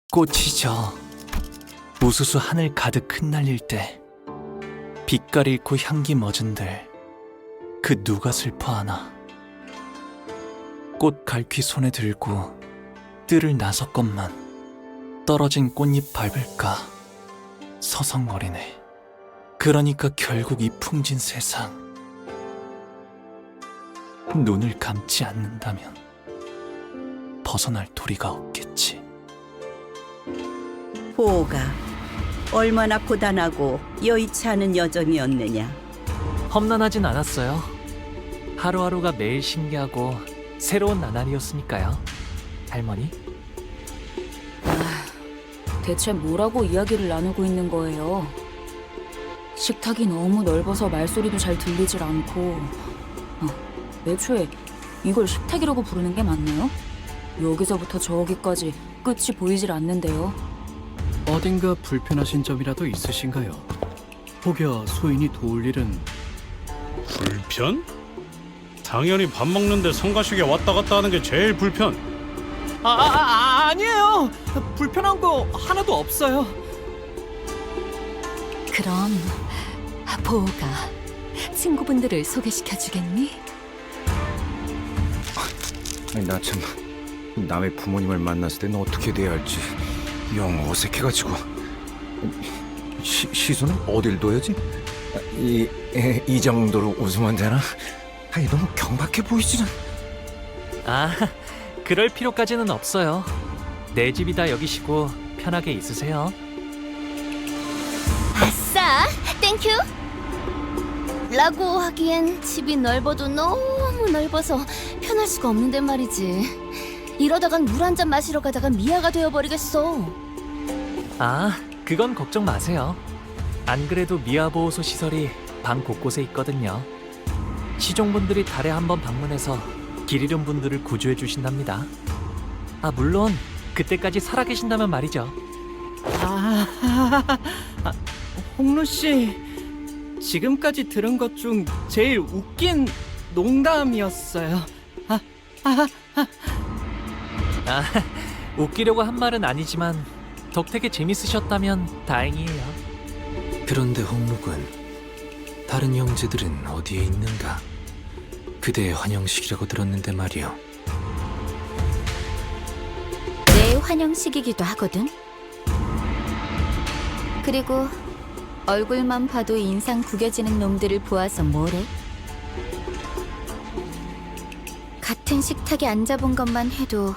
꽃이 져 우수수 하늘 가득 흩날릴 때 빛깔 잃고 향기 멎은들 그 누가 슬퍼하나. 꽃 갈퀴 손에 들고 뜰을 나섰건만 떨어진 꽃잎 밟을까 서성거리네. 그러니까 결국 이 풍진 세상 눈을 감지 않는다면 벗어날 도리가 없겠지. 보호가 얼마나 고단하고 여의치 않은 여정이었느냐. 험난하진 않았어요. 하루하루가 매일 신기하고 새로운 나날이었으니까요. 할머니? 대체 뭐라고 이야기를 나누고 있는 거예요? 식탁이 너무 넓어서 말소리도 잘 들리질 않고 애초에 이걸 식탁이라고 부르는 게 맞나요? 여기서부터 저기까지 끝이 보이질 않는데요. 어딘가 불편하신 점이라도 있으신가요? 혹여 소인이 도울 일은... 불편? 당연히 밥 먹는데 성가시게 왔다 갔다 하는 게 제일 불편. 아니에요! 불편한 거 하나도 없어요. 그럼 보호가 친구분들을 소개시켜주겠니? 나 참 남의 부모님을 만났을 땐 어떻게 돼야 할지 영 어색해가지고. 시선은 어딜 둬야지? 이 정도로 웃으면 되나? 아니 너무 경박해 보이지는. 그럴 필요까지는 없어요. 내 집이다 여기시고 편하게 있으세요. 아싸, 땡큐. 라고 하기엔 집이 넓어도 너무 넓어서 편할 수가 없는데 말이지. 이러다간 물 한 잔 마시러 가다가 미아가 되어버리겠어. 그건 걱정 마세요. 안 그래도 미아보호소 시설이 방 곳곳에 있거든요. 시종분들이 달에 한 번 방문해서 길 잃은 분들을 구조해 주신답니다. 물론 그때까지 살아계신다면 말이죠. 홍루씨, 지금까지 들은 것 중 제일 웃긴 농담이었어요. 웃기려고 한 말은 아니지만 덕택에 재밌으셨다면 다행이에요. 그런데 홍묵은 다른 형제들은 어디에 있는가? 그대의 환영식이라고 들었는데 말이오. 내 환영식이기도 하거든. 그리고 얼굴만 봐도 인상 구겨지는 놈들을 보아서 뭐래? 같은 식탁에 앉아본 것만 해도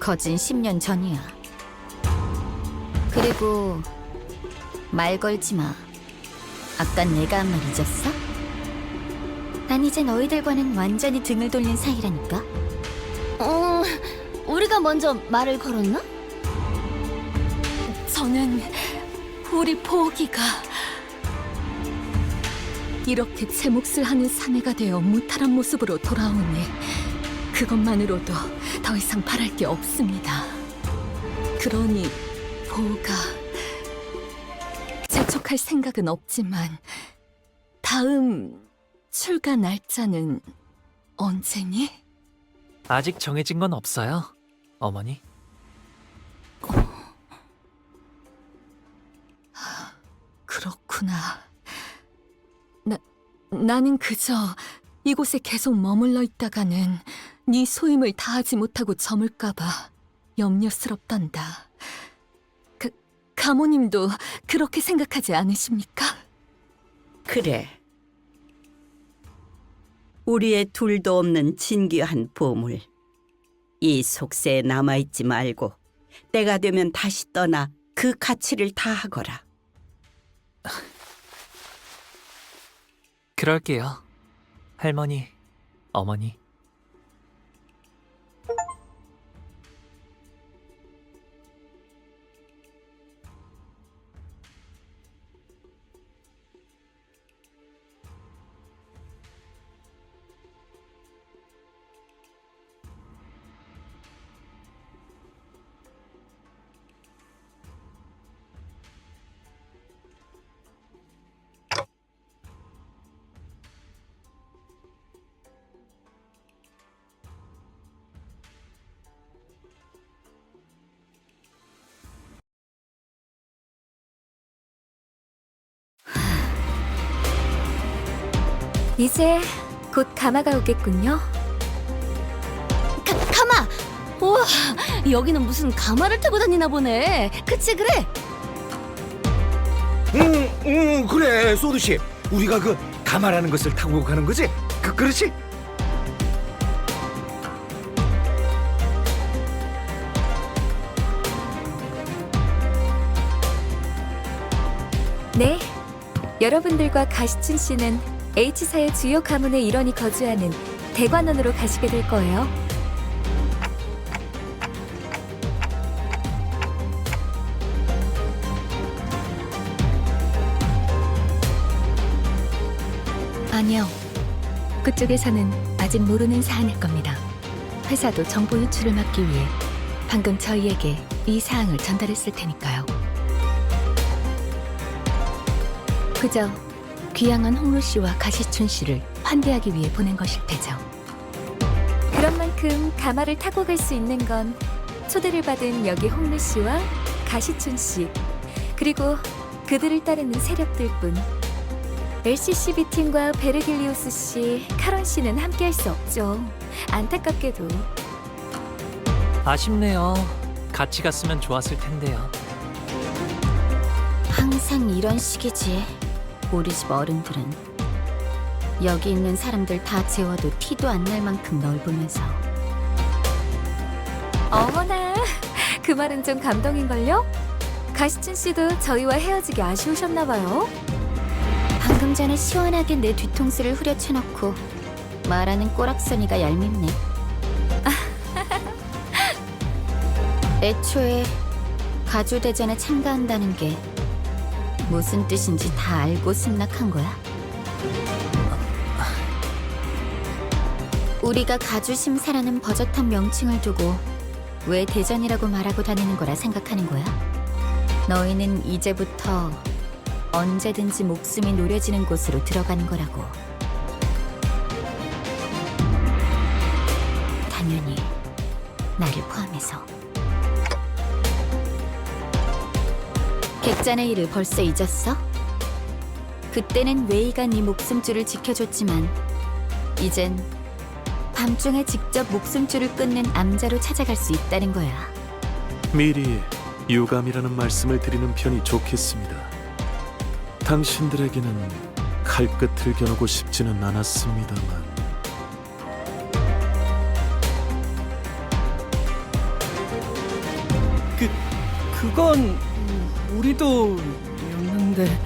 거진 10년 전이야. 그리고 말 걸지 마. 아까 내가 한 말 잊었어? 난 이제 너희들과는 완전히 등을 돌린 사이라니까. 우리가 먼저 말을 걸었나? 저는 우리 보기가 이렇게 제 몫을 하는 사내가 되어 무탈한 모습으로 돌아오니 그것만으로도 더 이상 바랄 게 없습니다. 그러니 보가 재촉할 생각은 없지만 다음 출가 날짜는 언제니? 아직 정해진 건 없어요, 어머니. 그렇구나. 나는 그저 이곳에 계속 머물러 있다가는 네 소임을 다하지 못하고 저물까봐 염려스럽단다. 가모님도 그렇게 생각하지 않으십니까? 그래. 우리의 둘도 없는 진귀한 보물. 이 속세에 남아있지 말고 때가 되면 다시 떠나 그 가치를 다하거라. 그럴게요, 할머니, 어머니. 이제 곧 가마가 오겠군요. 가마! 우와, 여기는 무슨 가마를 타고 다니나 보네. 그치, 그래? 그래, 소두씨. 우리가 그 가마라는 것을 타고 가는 거지? 그렇지? 네. 여러분들과 가시춘 씨는 H사의 주요 가문의 일원이 거주하는 대관원으로 가시게 될 거예요. 아니요. 그쪽에서는 아직 모르는 사안일 겁니다. 회사도 정보 유출을 막기 위해 방금 저희에게 이 사항을 전달했을 테니까요. 그저 귀향한 홍루 씨와 가시춘 씨를 환대하기 위해 보낸 것일 테죠. 그런 만큼 가마를 타고 갈 수 있는 건 초대를 받은 여기 홍루 씨와 가시춘 씨, 그리고 그들을 따르는 세력들뿐. LCCB 팀과 베르길리우스 씨, 카론 씨는 함께할 수 없죠. 안타깝게도. 아쉽네요. 같이 갔으면 좋았을 텐데요. 항상 이런 식이지. 우리 집 어른들은 여기 있는 사람들 다 재워도 티도 안 날 만큼 넓으면서. 어머나, 그 말은 좀 감동인걸요? 가시춘 씨도 저희와 헤어지기 아쉬우셨나 봐요. 방금 전에 시원하게 내 뒤통수를 후려쳐놓고 말하는 꼬락서니가 얄밉네. 애초에 가주대전에 참가한다는 게 무슨 뜻인지 다 알고 승낙한 거야? 우리가 가주심사라는 버젓한 명칭을 두고 왜 대전이라고 말하고 다니는 거라 생각하는 거야? 너희는 이제부터 언제든지 목숨이 노려지는 곳으로 들어가는 거라고. 당연히 나를 포함해서. 객잔의 일을 벌써 잊었어? 그때는 웨이가 네 목숨줄을 지켜줬지만 이젠 밤중에 직접 목숨줄을 끊는 암자로 찾아갈 수 있다는 거야. 미리 유감이라는 말씀을 드리는 편이 좋겠습니다. 당신들에게는 칼끝을 겨누고 싶지는 않았습니다만. 그건 우리도 였는데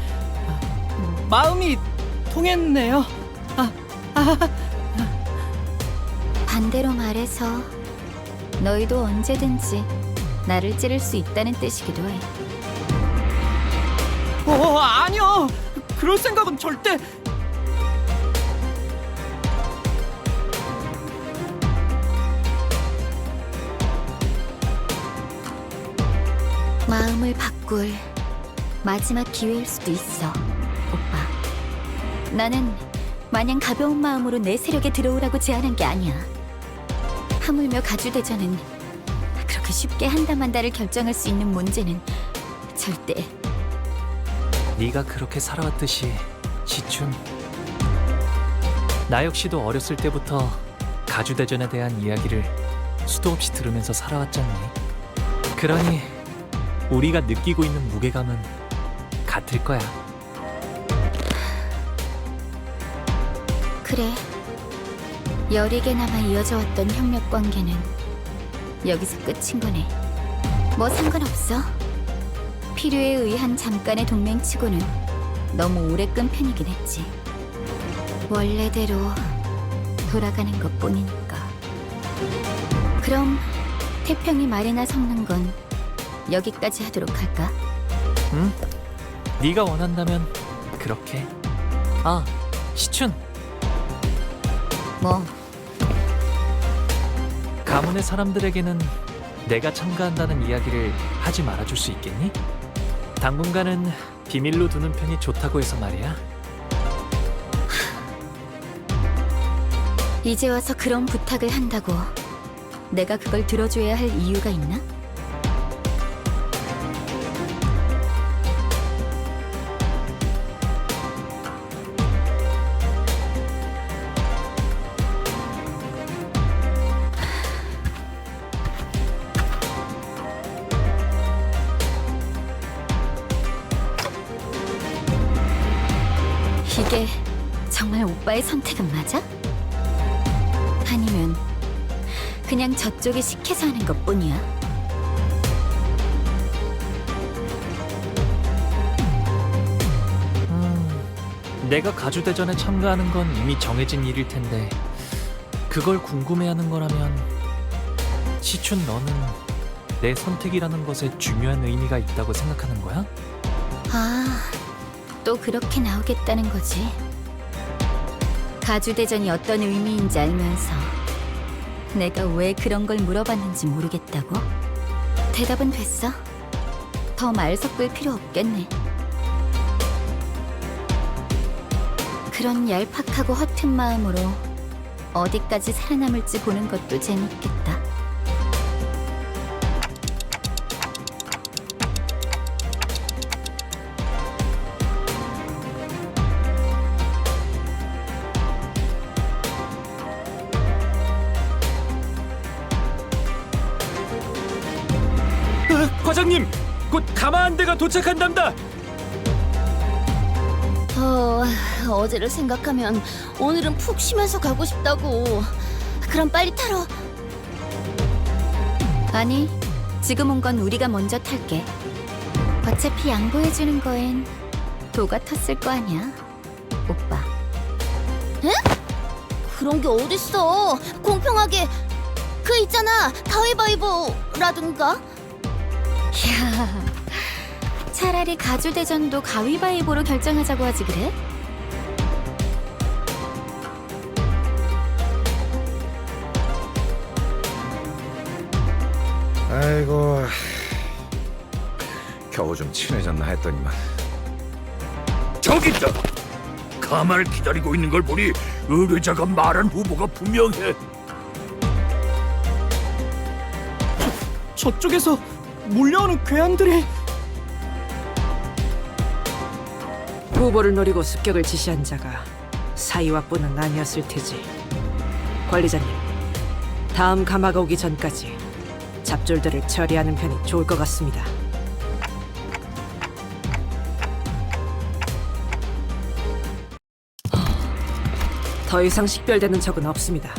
마음이 통했네요. 반대로 말해서 너희도 언제든지 나를 찌를 수 있다는 뜻이기도 해. 아니요. 그럴 생각은 절대. 마음을 바꿀 마지막 기회일 수도 있어, 오빠. 나는 마냥 가벼운 마음으로 내 세력에 들어오라고 제안한 게 아니야. 하물며 가주대전은 그렇게 쉽게 한다만다를 결정할 수 있는 문제는 절대. 네가 그렇게 살아왔듯이 시춘. 나 역시도 어렸을 때부터 가주대전에 대한 이야기를 수도 없이 들으면서 살아왔잖니. 그러니 우리가 느끼고 있는 무게감은 같을 거야. 그래. 여리게나마 이어져 왔던 협력 관계는 여기서 끝인 거네. 뭐 상관없어. 필요에 의한 잠깐의 동맹치고는 너무 오래 끈 편이긴 했지. 원래대로 돌아가는 것뿐이니까. 그럼 태평이 말이나 섞는 건 여기까지 하도록 할까? 응? 네가 원한다면 그렇게. 아, 시춘. 뭐? 가문의 사람들에게는 내가 참가한다는 이야기를 하지 말아줄 수 있겠니? 당분간은 비밀로 두는 편이 좋다고 해서 말이야. 이제 와서 그런 부탁을 한다고 내가 그걸 들어줘야 할 이유가 있나? 이게 정말 오빠의 선택은 맞아? 아니면 그냥 저쪽이 시켜서 하는 것뿐이야? 내가 가주대전에 참가하는 건 이미 정해진 일일 텐데 그걸 궁금해하는 거라면 시춘 너는 내 선택이라는 것에 중요한 의미가 있다고 생각하는 거야? 아, 또 그렇게 나오겠다는 거지. 가주대전이 어떤 의미인지 알면서 내가 왜 그런 걸 물어봤는지 모르겠다고? 대답은 됐어. 더 말 섞을 필요 없겠네. 그런 얄팍하고 허튼 마음으로 어디까지 살아남을지 보는 것도 재밌겠다. 과장님! 곧 가마한대가 도착한답니다! 어제를 생각하면 오늘은 푹 쉬면서 가고 싶다고. 그럼 빨리 타러. 아니, 지금 온 건 우리가 먼저 탈게. 어차피 양보해주는 거엔 도가 텄을 거 아니야, 오빠. 그런 게 어딨어. 공평하게. 그 있잖아, 가위바위보라든가. 야, 차라리 가주대전도 가위바위보로 결정하자고 하지 그래? 아이고, 겨우 좀 친해졌나 했더니만. 저기 있다. 가마를 기다리고 있는 걸 보니 의뢰자가 말한 후보가 분명해. 저쪽에서 몰려오는 괴한들이. 후보를 노리고 습격을 지시한 자가 사이와뿐은 아니었을 테지. 관리자님, 다음 가마가 오기 전까지 잡졸들을 처리하는 편이 좋을 것 같습니다. 더 이상 식별되는 적은 없습니다,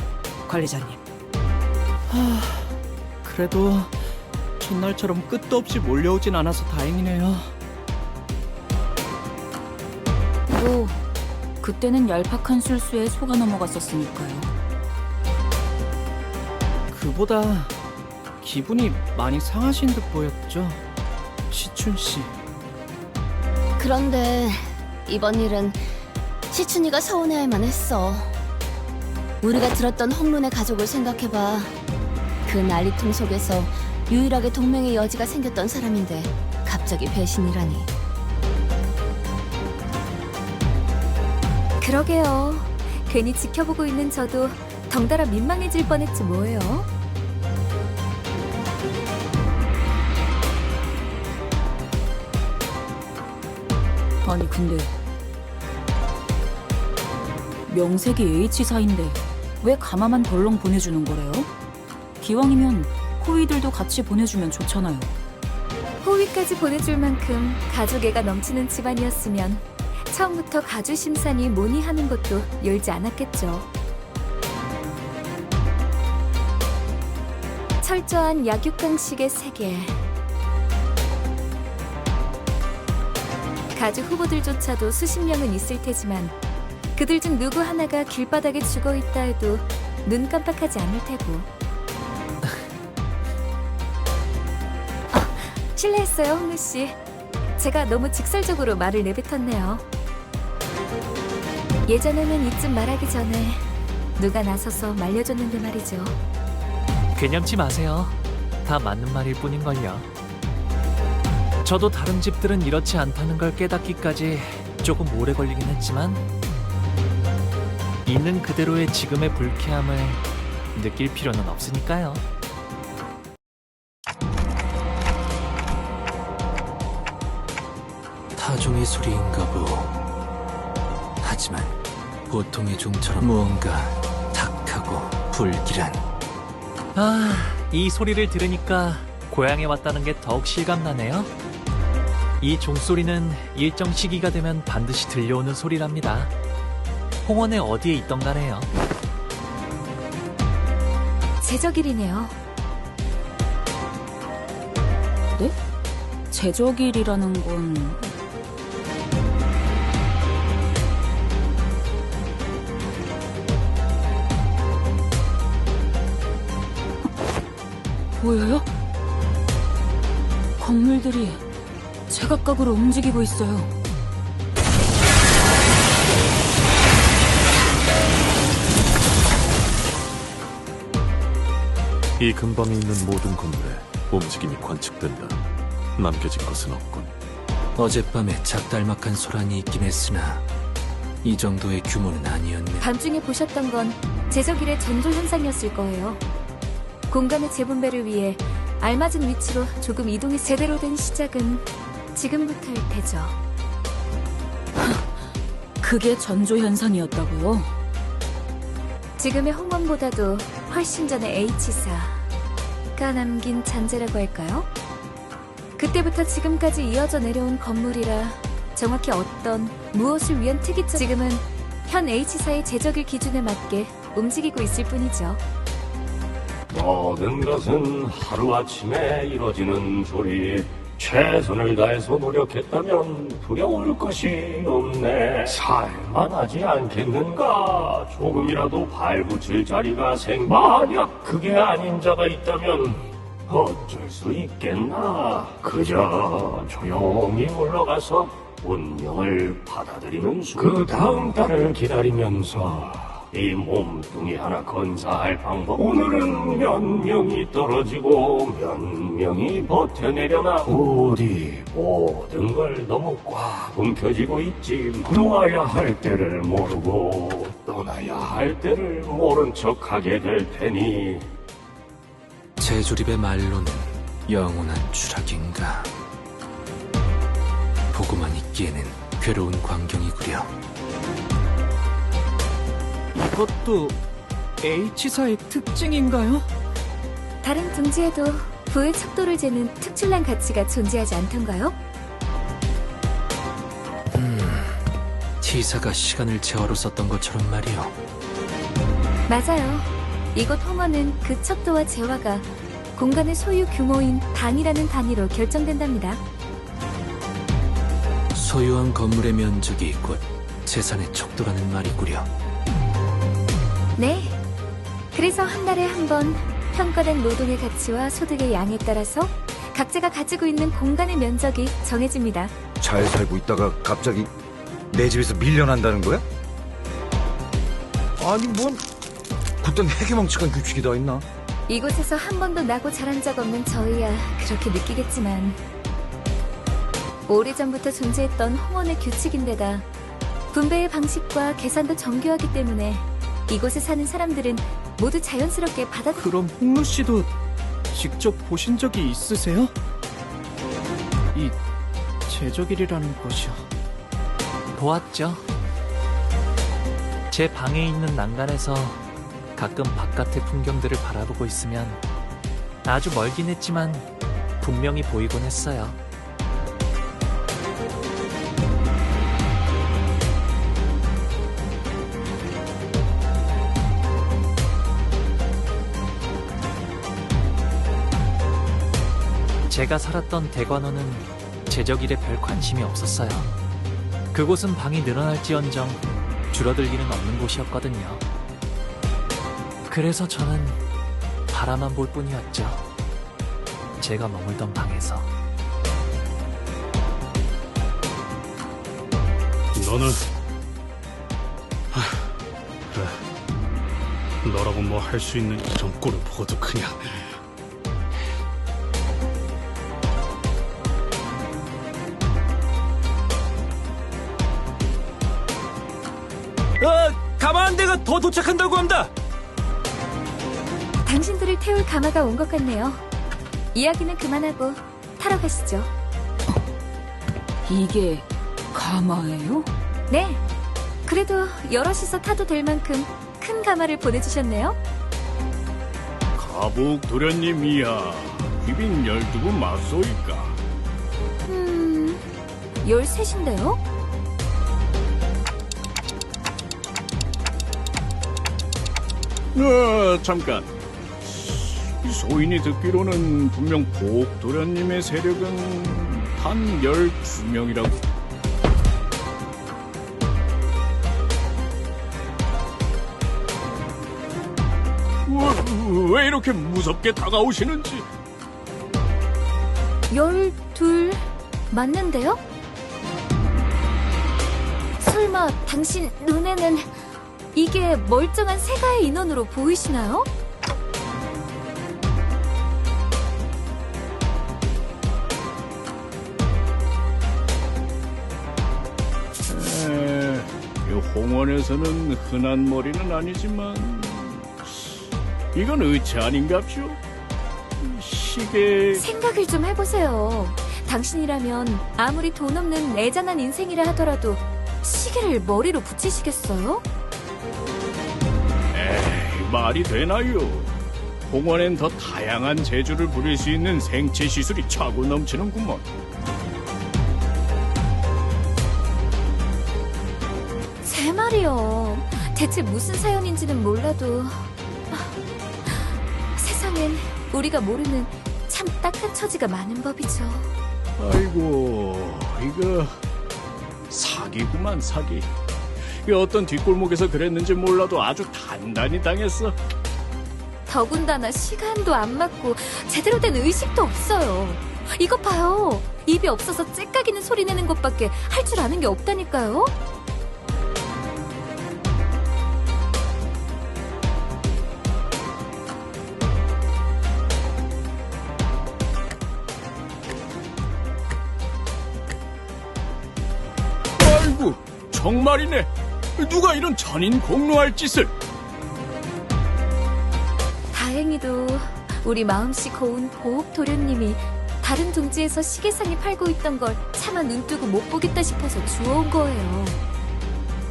관리자님. 그래도 전날처럼 끝도 없이 몰려오진 않아서 다행이네요. 뭐 그때는 얄팍한 술수에 속아 넘어갔었으니까요. 그보다 기분이 많이 상하신 듯 보였죠, 시춘 씨. 그런데 이번 일은 시춘이가 서운해할 만했어. 우리가 들었던 홍룬의 가족을 생각해봐. 그 난리통 속에서 유일하게 동맹의 여지가 생겼던 사람인데 갑자기 배신이라니. 그러게요. 괜히 지켜보고 있는 저도 덩달아 민망해질 뻔했지 뭐예요. 아니 근데 명색이 H사인데 왜 가마만 덜렁 보내주는 거래요? 기왕이면 호위들도 같이 보내주면 좋잖아요. 호위까지 보내줄 만큼 가족애가 넘치는 집안이었으면 처음부터 가주 심산이 뭐니 하는 것도 열지 않았겠죠. 철저한 약육강식의 세계. 가주 후보들조차도 수십 명은 있을 테지만 그들 중 누구 하나가 길바닥에 죽어 있다 해도 눈 깜빡하지 않을 테고. 실례했어요, 홍루 씨. 제가 너무 직설적으로 말을 내뱉었네요. 예전에는 이쯤 말하기 전에 누가 나서서 말려줬는데 말이죠. 괴념치 마세요. 다 맞는 말일 뿐인걸요. 저도 다른 집들은 이렇지 않다는 걸 깨닫기까지 조금 오래 걸리긴 했지만 있는 그대로의 지금의 불쾌함을 느낄 필요는 없으니까요. 타종의 소리인가 보. 하지만 보통의 종처럼 무언가 탁하고 불길한. 이 소리를 들으니까 고향에 왔다는 게 더욱 실감나네요. 이 종소리는 일정 시기가 되면 반드시 들려오는 소리랍니다. 홍원의 어디에 있던 간에요. 제적일이네요. 네? 제적일이라는 건 보여요? 건물들이 제각각으로 움직이고 있어요. 이 근방에 있는 모든 건물에 움직임이 관측된다. 남겨진 것은 없군. 어젯밤에 작달막한 소란이 있긴 했으나 이 정도의 규모는 아니었네. 밤중에 보셨던 건 제적일의 전조 현상이었을 거예요. 공간의 재분배를 위해 알맞은 위치로 조금 이동해 제대로 된 시작은 지금부터일 테죠. 그게 전조 현상이었다고요? 지금의 홍원보다도 훨씬 전에 H사가 남긴 잔재라고 할까요? 그때부터 지금까지 이어져 내려온 건물이라 정확히 어떤 무엇을 위한 특이점 지금은 현 H사의 제적일 기준에 맞게 움직이고 있을 뿐이죠. 모든 것은 하루아침에 이뤄지는 소리. 최선을 다해서 노력했다면 두려울 것이 없네. 살만하지 않겠는가? 조금이라도 발붙일 자리가 만약 그게 아닌 자가 있다면 어쩔 수 있겠나? 그저 조용히 물러가서 운명을 받아들이는 그 다음 달을 기다리면서 이 몸뚱이 하나 건사할 방법. 오늘은 몇 명이 떨어지고 몇 명이 버텨내려나. 어디 모든 걸 너무 꽉 움켜쥐고 있지. 놓아야 할 때를 모르고 떠나야 할 때를 모른 척하게 될 테니. 제조립의 말로는 영원한 추락인가. 보고만 있기에는 괴로운 광경이구려. 이것도 H사의 특징인가요? 다른 둥지에도 부의 척도를 재는 특출난 가치가 존재하지 않던가요? T사가 시간을 재화로 썼던 것처럼 말이요. 맞아요. 이곳 홍원은 그 척도와 재화가 공간의 소유 규모인 단이라는 단위로 결정된답니다. 소유한 건물의 면적이 곧 재산의 척도라는 말이구려. 네. 그래서 한 달에 한 번 평가된 노동의 가치와 소득의 양에 따라서 각자가 가지고 있는 공간의 면적이 정해집니다. 잘 살고 있다가 갑자기 내 집에서 밀려난다는 거야? 아니 뭔 그땐 해괴망측한 규칙이 다 있나? 이곳에서 한 번도 나고 자란 적 없는 저희야 그렇게 느끼겠지만 오래전부터 존재했던 홍원의 규칙인데다 분배의 방식과 계산도 정교하기 때문에 이곳에 사는 사람들은 모두 자연스럽게 그럼 홍루 씨도 직접 보신 적이 있으세요? 이 제적일이라는 것이요. 보았죠. 제 방에 있는 난간에서 가끔 바깥의 풍경들을 바라보고 있으면 아주 멀긴 했지만 분명히 보이곤 했어요. 제가 살았던 대관원은 제적일에 별 관심이 없었어요. 그곳은 방이 늘어날지언정 줄어들 일은 없는 곳이었거든요. 그래서 저는 바라만 볼 뿐이었죠. 제가 머물던 방에서. 너는 그래. 너라고 뭐 할 수 있는 이런 꼴을 보고도 그냥. 가마한 대가 더 도착한다고 합니다. 당신들을 태울 가마가 온 것 같네요. 이야기는 그만하고 타러 가시죠. 이게 가마예요? 네. 그래도 여럿이서 타도 될 만큼 큰 가마를 보내주셨네요. 가북 도련님이야. 귀빈 12분 맞소이까? 13인데요? 잠깐. 이 소인이 듣기로는 분명 보옥도련님의 세력은 단 12명이라고. 왜 이렇게 무섭게 다가오시는지. 12 맞는데요? 설마 당신 눈에는 이게 멀쩡한 세가의 인원으로 보이시나요? 이 홍원에서는 흔한 머리는 아니지만 이건 의치 아닌갑쇼? 시계... 생각을 좀 해보세요. 당신이라면 아무리 돈 없는 애잔한 인생이라 하더라도 시계를 머리로 붙이시겠어요? 에이, 말이 되나요? 홍원엔 더 다양한 재주를 부릴 수 있는 생체 시술이 차고 넘치는구먼. 제 말이요. 대체 무슨 사연인지는 몰라도 세상엔 우리가 모르는 참 딱한 처지가 많은 법이죠. 아이고, 이거 사기구만, 사기. 이 어떤 뒷골목에서 그랬는지 몰라도 아주 단단히 당했어. 더군다나 시간도 안 맞고 제대로 된 의식도 없어요. 이것 봐요. 입이 없어서 째까기는 소리 내는 것밖에 할 줄 아는 게 없다니까요. 아이고, 정말이네. 누가 이런 천인 공로할 짓을. 다행히도 우리 마음씨 고운 보옥 도련님이 다른 둥지에서 시계상에 팔고 있던 걸 차마 눈뜨고 못 보겠다 싶어서 주워온 거예요.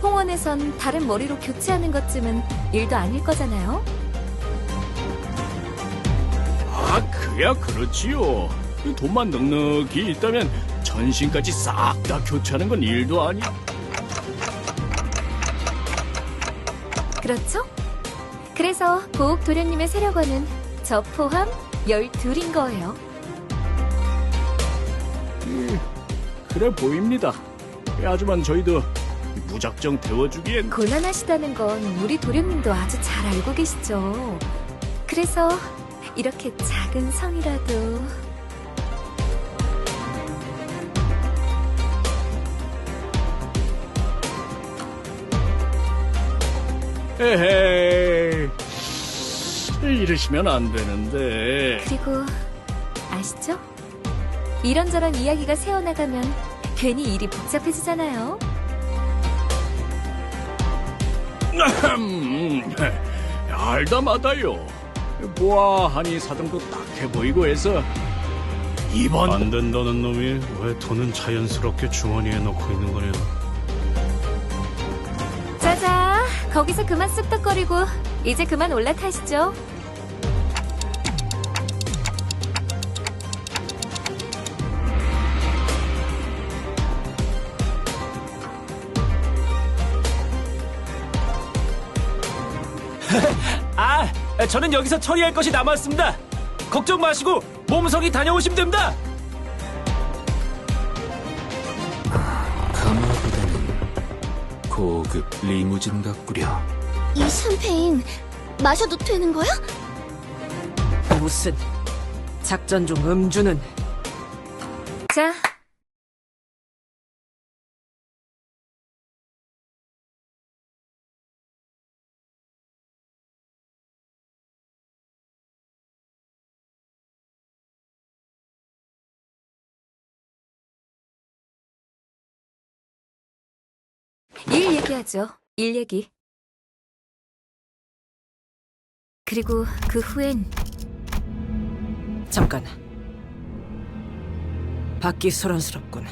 홍원에선 다른 머리로 교체하는 것쯤은 일도 아닐 거잖아요. 아, 그야 그렇지요. 돈만 넉넉히 있다면 전신까지 싹 다 교체하는 건 일도 아니야. 그렇죠? 그래서 보옥 도련님의 세력원은 저 포함 12인 거예요. 그래 보입니다. 하지만 저희도 무작정 데워주기엔... 곤란하시다는 건 우리 도련님도 아주 잘 알고 계시죠. 그래서 이렇게 작은 성이라도... 에헤이, 이러시면 안 되는데. 그리고 아시죠? 이런저런 이야기가 새어나가면 괜히 일이 복잡해지잖아요. 알다 마다요. 보아하니 사정도 딱해 보이고 해서 이번... 안 된다는 놈이 왜 돈은 자연스럽게 주머니에 넣고 있는 거냐. 자자, 거기서 그만 쑥덕거리고 이제 그만 올라타시죠. 저는 여기서 처리할 것이 남았습니다. 걱정 마시고 몸성이 다녀오시면 됩니다. 가마보다는 고급 리무진 같구려. 이 샴페인 마셔도 되는 거야? 무슨 작전 중 음주는. 자, 일 얘기하죠. 일 얘기. 그리고 그 후엔 잠깐. 밖이 소란스럽군.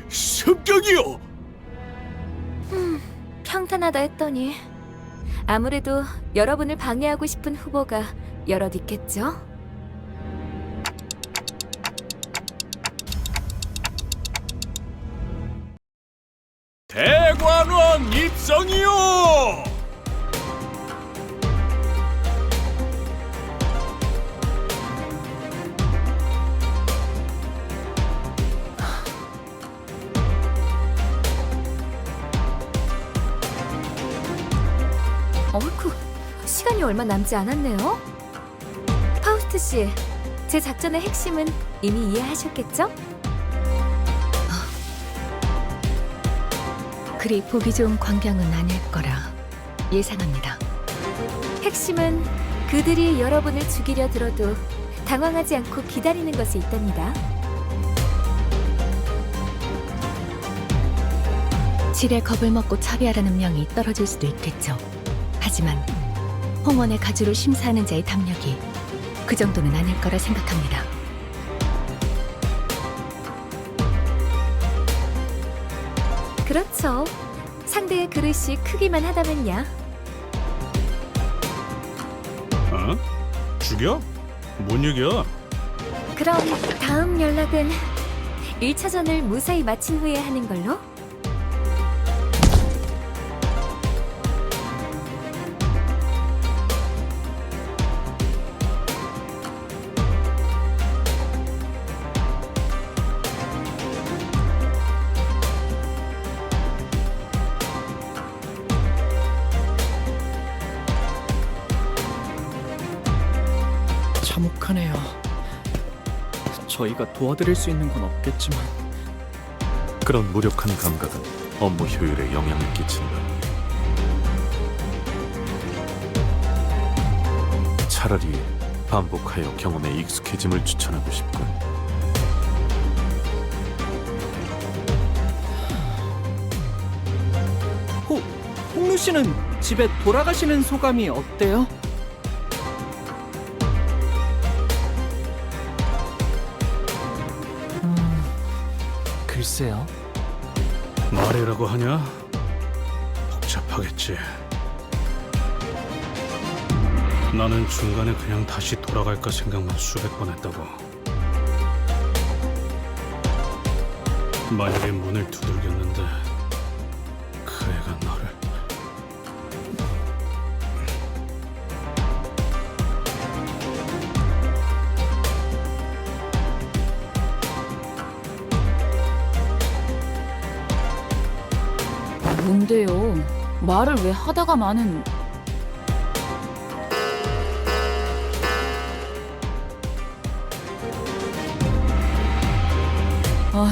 습격이요. 평탄하다 했더니 아무래도 여러분을 방해하고 싶은 후보가 여럿 있겠죠? 대관원 입성이요! 어이쿠, 시간이 얼마 남지 않았네요. 파우스트 씨, 제 작전의 핵심은 이미 이해하셨겠죠? 그리 보기 좋은 광경은 아닐 거라 예상합니다. 핵심은 그들이 여러분을 죽이려 들어도 당황하지 않고 기다리는 것에 있답니다. 질의 겁을 먹고 차비하라는 명이 떨어질 수도 있겠죠. 하지만 홍원의 가주를 심사하는 자의 담력이 그 정도는 아닐 거라 생각합니다. 그렇죠. 상대의 그릇이 크기만 하다면야. 어? 죽여? 뭔 얘기야? 그럼 다음 연락은 1차전을 무사히 마친 후에 하는 걸로? 참혹하네요. 저희가 도와드릴 수 있는 건 없겠지만 그런 무력한 감각은 업무 효율에 영향을 끼친다. 차라리 반복하여 경험에 익숙해짐을 추천하고 싶군. 홍루 씨는 집에 돌아가시는 소감이 어때요? 글쎄요. 말이라고 하냐? 복잡하겠지. 나는 중간에 그냥 다시 돌아갈까 생각만 수백 번 했다고. 만약에 문을 두들겼는데 그 애가 나를... 뭔데요? 말을 왜 하다가 마는... 아휴...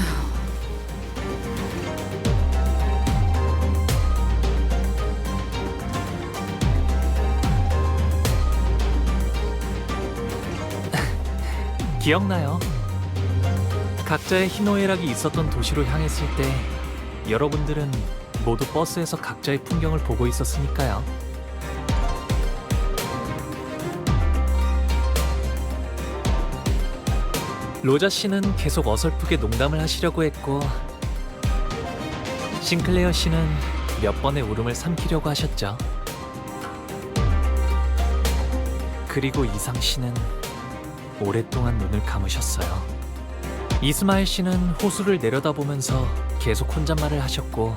기억나요? 각자의 희노애락이 있었던 도시로 향했을 때 여러분들은 모두 버스에서 각자의 풍경을 보고 있었으니까요. 로자 씨는 계속 어설프게 농담을 하시려고 했고, 싱클레어 씨는 몇 번의 울음을 삼키려고 하셨죠. 그리고 이상 씨는 오랫동안 눈을 감으셨어요. 이스마일 씨는 호수를 내려다보면서 계속 혼잣말을 하셨고,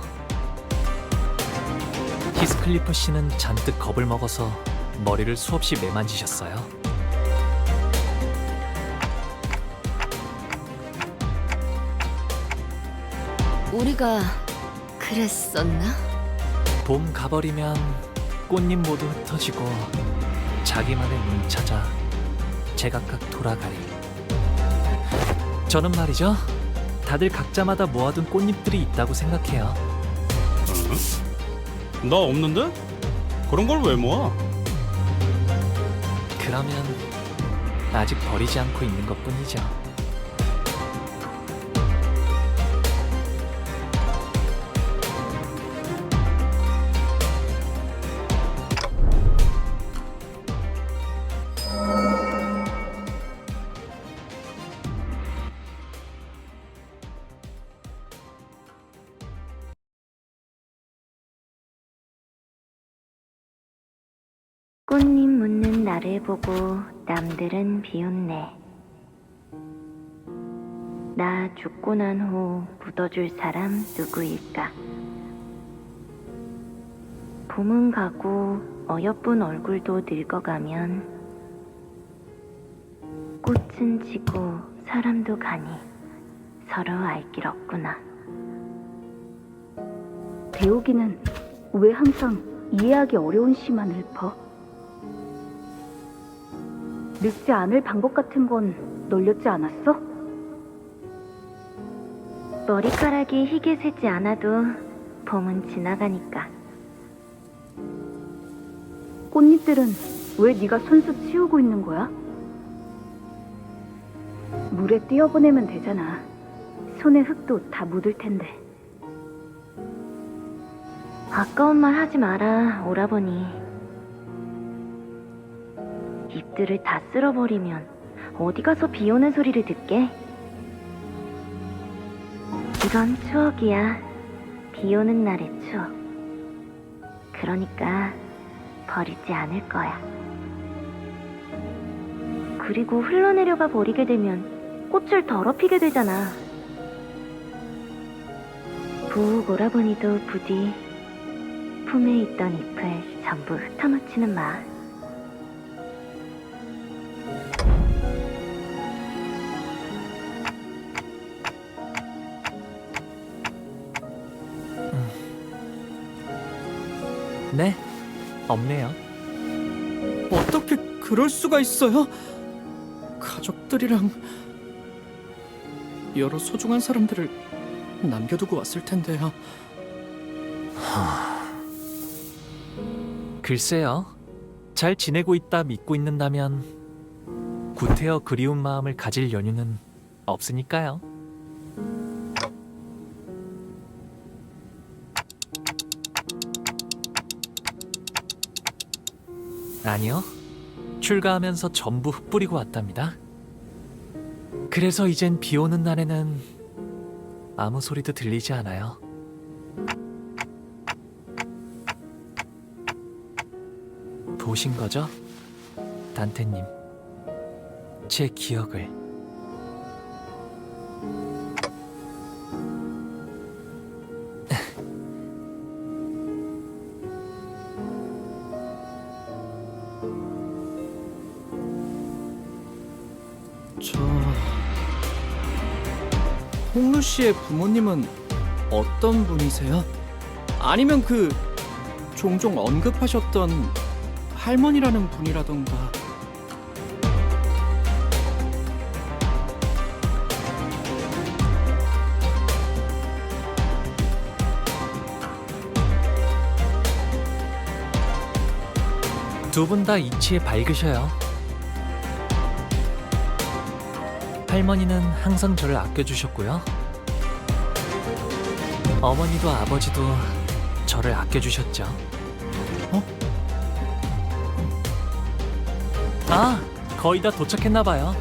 히스클리프 씨는 잔뜩 겁을 먹어서 머리를 수없이 매만지셨어요. 우리가 그랬었나? 봄 가버리면 꽃잎 모두 흩어지고 자기만의 눈 찾아 제각각 돌아가리. 저는 말이죠, 다들 각자마다 모아둔 꽃잎들이 있다고 생각해요. 나 없는데? 그런 걸 왜 모아? 그러면 아직 버리지 않고 있는 것뿐이죠. 꽃잎 묻는 나를 보고 남들은 비웃네. 나 죽고 난 후 묻어줄 사람 누구일까? 봄은 가고 어여쁜 얼굴도 늙어가면 꽃은 지고 사람도 가니 서로 알 길 없구나. 배우기는 왜 항상 이해하기 어려운 시만 읊어? 늙지 않을 방법 같은 건 널렸지 않았어? 머리카락이 희게 새지 않아도 봄은 지나가니까. 꽃잎들은 왜 네가 손수 치우고 있는 거야? 물에 띄어보내면 되잖아. 손에 흙도 다 묻을 텐데. 아까운 말 하지 마라, 오라버니. 잎들을 다 쓸어버리면 어디 가서 비 오는 소리를 듣게? 이건 추억이야. 비 오는 날의 추억. 그러니까 버리지 않을 거야. 그리고 흘러내려가 버리게 되면 꽃을 더럽히게 되잖아. 부욱 오라버니도 부디 품에 있던 잎을 전부 흩어놓지는 마. 네, 없네요. 어떻게 그럴 수가 있어요? 가족들이랑 여러 소중한 사람들을 남겨두고 왔을 텐데요. 글쎄요. 잘 지내고 있다 믿고 있는다면 구태여 그리운 마음을 가질 연유는 없으니까요. 아니요. 출가하면서 전부 흩뿌리고 왔답니다. 그래서 이젠 비 오는 날에는 아무 소리도 들리지 않아요. 보신 거죠? 단테님. 제 기억을. 홍루 씨의 부모님은 어떤 분이세요? 아니면 그 종종 언급하셨던 할머니라는 분이라던가. 두 분 다 이치에 밝으셔요. 할머니는 항상 저를 아껴주셨고요. 어머니도 아버지도 저를 아껴주셨죠. 아, 거의 다 도착했나봐요.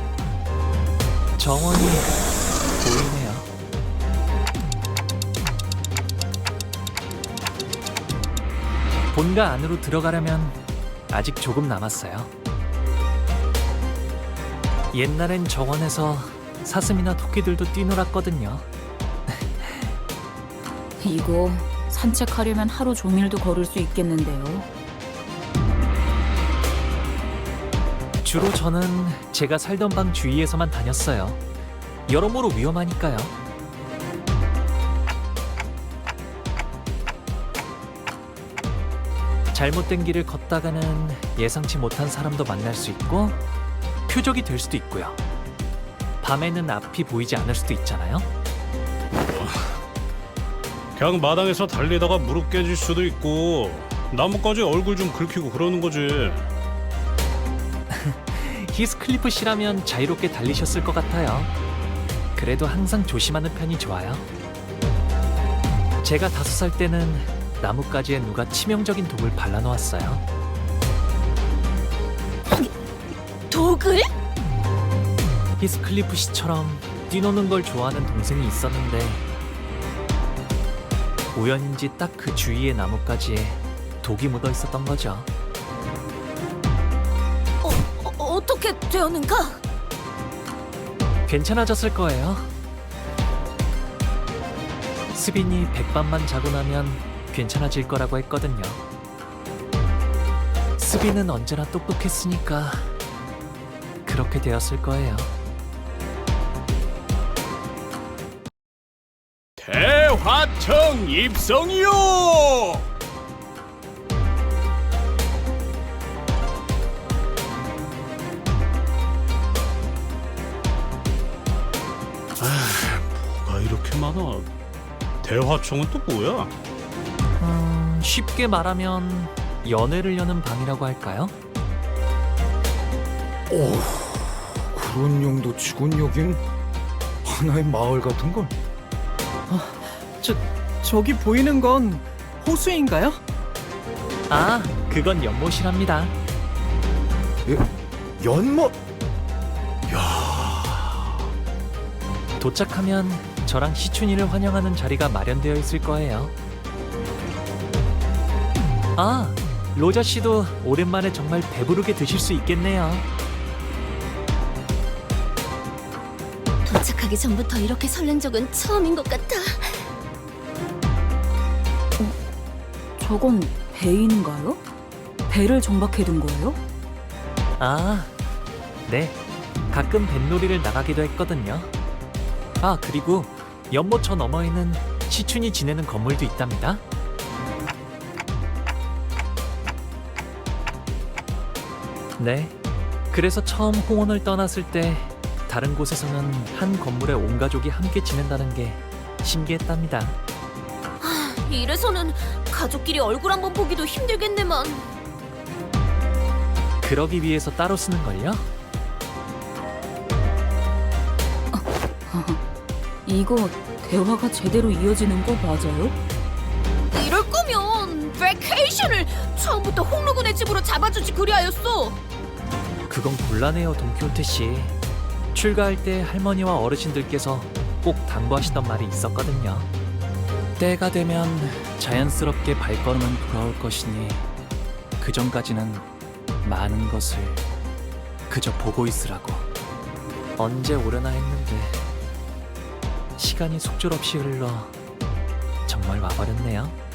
정원이 보이네요. 본가 안으로 들어가려면 아직 조금 남았어요. 옛날엔 정원에서 사슴이나 토끼들도 뛰놀았거든요. 이거 산책하려면 하루 종일도 걸을 수 있겠는데요. 주로 저는 제가 살던 방 주위에서만 다녔어요. 여러모로 위험하니까요. 잘못된 길을 걷다가는 예상치 못한 사람도 만날 수 있고 표적이 될 수도 있고요. 밤에는 앞이 보이지 않을 수도 있잖아요. 그냥 마당에서 달리다가 무릎 깨질 수도 있고 나뭇가지에 얼굴 좀 긁히고 그러는 거지. 히스클리프 씨라면 자유롭게 달리셨을 것 같아요. 그래도 항상 조심하는 편이 좋아요. 제가 5살 때는 나뭇가지에 누가 치명적인 독을 발라놓았어요. 독을? 히스클리프 씨처럼 뛰노는 걸 좋아하는 동생이 있었는데 우연인지 딱 그 주위의 나뭇가지에 독이 묻어 있었던 거죠. 어떻게 되었는가? 괜찮아졌을 거예요. 수빈이 백밤만 자고 나면 괜찮아질 거라고 했거든요. 수빈은 언제나 똑똑했으니까 그렇게 되었을 거예요. 대화청 입성이요! 뭐가 이렇게 많아? 대화청은 또 뭐야? 쉽게 말하면 연애를 여는 방이라고 할까요? 오, 그런 용도 치곤 여긴 하나의 마을 같은 걸. 저기 보이는 건 호수인가요? 아, 그건 연못이랍니다. 연못? 도착하면 저랑 시춘이를 환영하는 자리가 마련되어 있을 거예요. 아, 로자 씨도 오랜만에 정말 배부르게 드실 수 있겠네요. 도착하기 전부터 이렇게 설렌 적은 처음인 것 같아. 저건 배인가요? 배를 정박해둔 거예요? 아, 네. 가끔 뱃놀이를 나가기도 했거든요. 아, 그리고 연못 저 너머에는 시춘이 지내는 건물도 있답니다. 네. 그래서 처음 홍원을 떠났을 때 다른 곳에서는 한 건물에 온 가족이 함께 지낸다는 게 신기했답니다. 이래서는 가족끼리 얼굴 한번 보기도 힘들겠네만. 그러기 위해서 따로 쓰는 걸요? 이거 대화가 제대로 이어지는 거 맞아요? 이럴 거면 베케이션을 처음부터 홍루군의 집으로 잡아주지 그리하였어. 그건 곤란해요, 돈키호테 씨. 출가할 때 할머니와 어르신들께서 꼭 당부하시던 말이 있었거든요. 때가 되면 자연스럽게 발걸음은 돌아올 것이니 그 전까지는 많은 것을 그저 보고 있으라고. 언제 오려나 했는데 시간이 속절없이 흘러 정말 와버렸네요.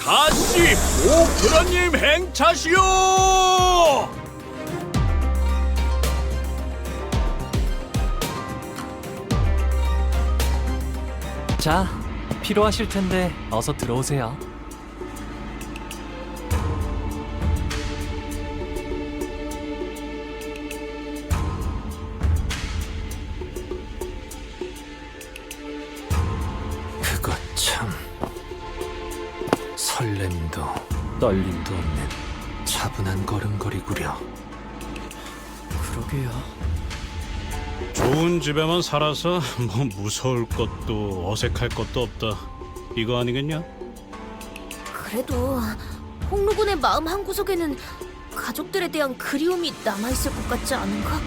가씨 오크라님 행차시오! 자, 필요하실 텐데 어서 들어오세요. 그것 참 설렘도 떨림도 없는 차분한 걸음걸이구려. 그러게요. 좋은 집에만 살아서 뭐 무서울 것도 어색할 것도 없다. 이거 아니겠냐? 그래도 홍루군의 마음 한구석에는 가족들에 대한 그리움이 남아있을 것 같지 않은가?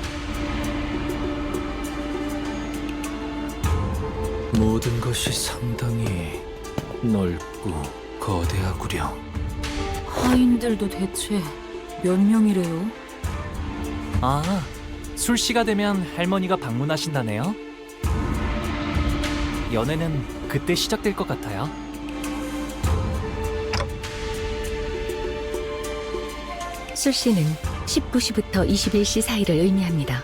모든 것이 상당히 넓고 거대하구려. 하인들도 대체 몇 명이래요? 아, 술시가 되면 할머니가 방문하신다네요. 연애는 그때 시작될 것 같아요. 술시는 19시부터 21시 사이를 의미합니다.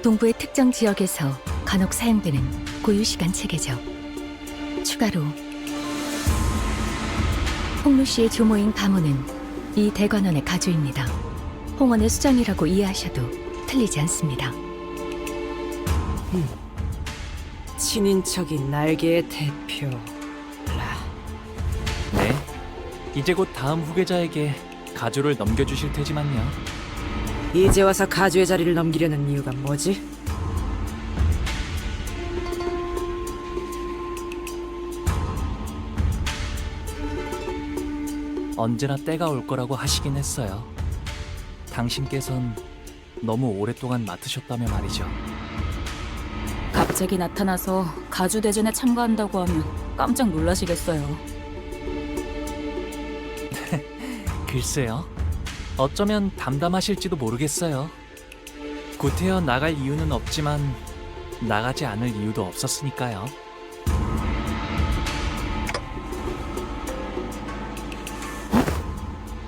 동부의 특정 지역에서 간혹 사용되는 고유시간 체계죠. 추가로 홍루 씨의 조모인 가문은 이 대관원의 가주입니다. 홍원의 수장이라고 이해하셔도 틀리지 않습니다. 친인척인 날개의 대표. 네, 이제 곧 다음 후계자에게 가주를 넘겨주실 테지만요. 이제 와서 가주의 자리를 넘기려는 이유가 뭐지? 언제나 때가 올 거라고 하시긴 했어요. 당신께선 너무 오랫동안 맡으셨다며 말이죠. 갑자기 나타나서 가주 대전에 참가한다고 하면 깜짝 놀라시겠어요. 글쎄요. 어쩌면 담담하실지도 모르겠어요. 구태여 나갈 이유는 없지만 나가지 않을 이유도 없었으니까요.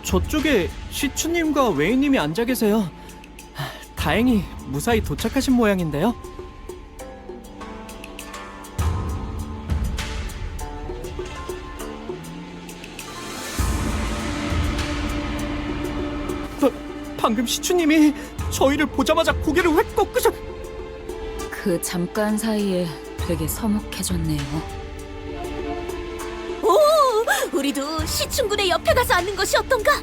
저쪽에 시추님과 웨이님이 앉아 계세요. 다행히 무사히 도착하신 모양인데요. 방금 시추님이 저희를 보자마자 고개를 획 꺾으셨... 그 잠깐 사이에 되게 서먹해졌네요. 오, 우리도 시춘군의 옆에 가서 앉는 것이 어떤가?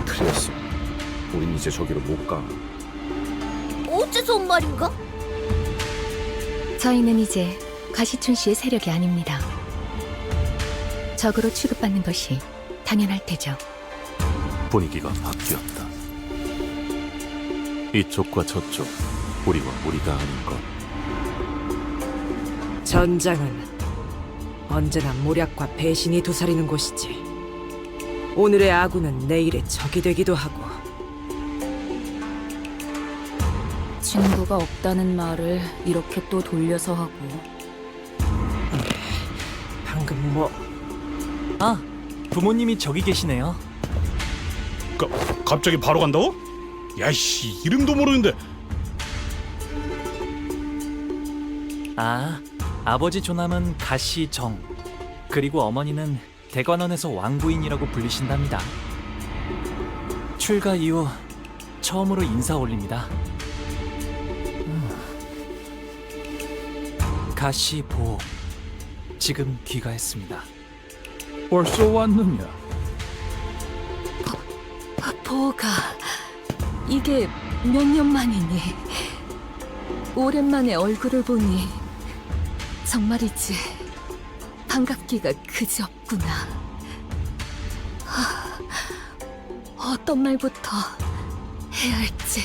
틀렸어. 우린 이제 저기로 못 가. 어째서 온 말인가? 저희는 이제 가시춘 씨의 세력이 아닙니다. 적으로 취급받는 것이 당연할 테죠. 분위기가 바뀌었다. 이쪽과 저쪽, 우리와 우리가 아닌 것. 전장은 언제나 모략과 배신이 도사리는 곳이지. 오늘의 아군은 내일의 적이 되기도 하고. 친구가 없다는 말을 이렇게 또 돌려서 하고. 방금 뭐... 아, 부모님이 저기 계시네요. 갑자기 바로 간다고? 야이씨, 이름도 모르는데. 아, 아버지 조남은 가시정, 그리고 어머니는 대관원에서 왕부인이라고 불리신답니다. 출가 이후 처음으로 인사 올립니다. 가시보, 지금 귀가했습니다. 벌써 왔느냐? 보가 이게 몇 년 만이니? 오랜만에 얼굴을 보니 정말이지 반갑기가 그지없구나. 어떤 말부터 해야 할지.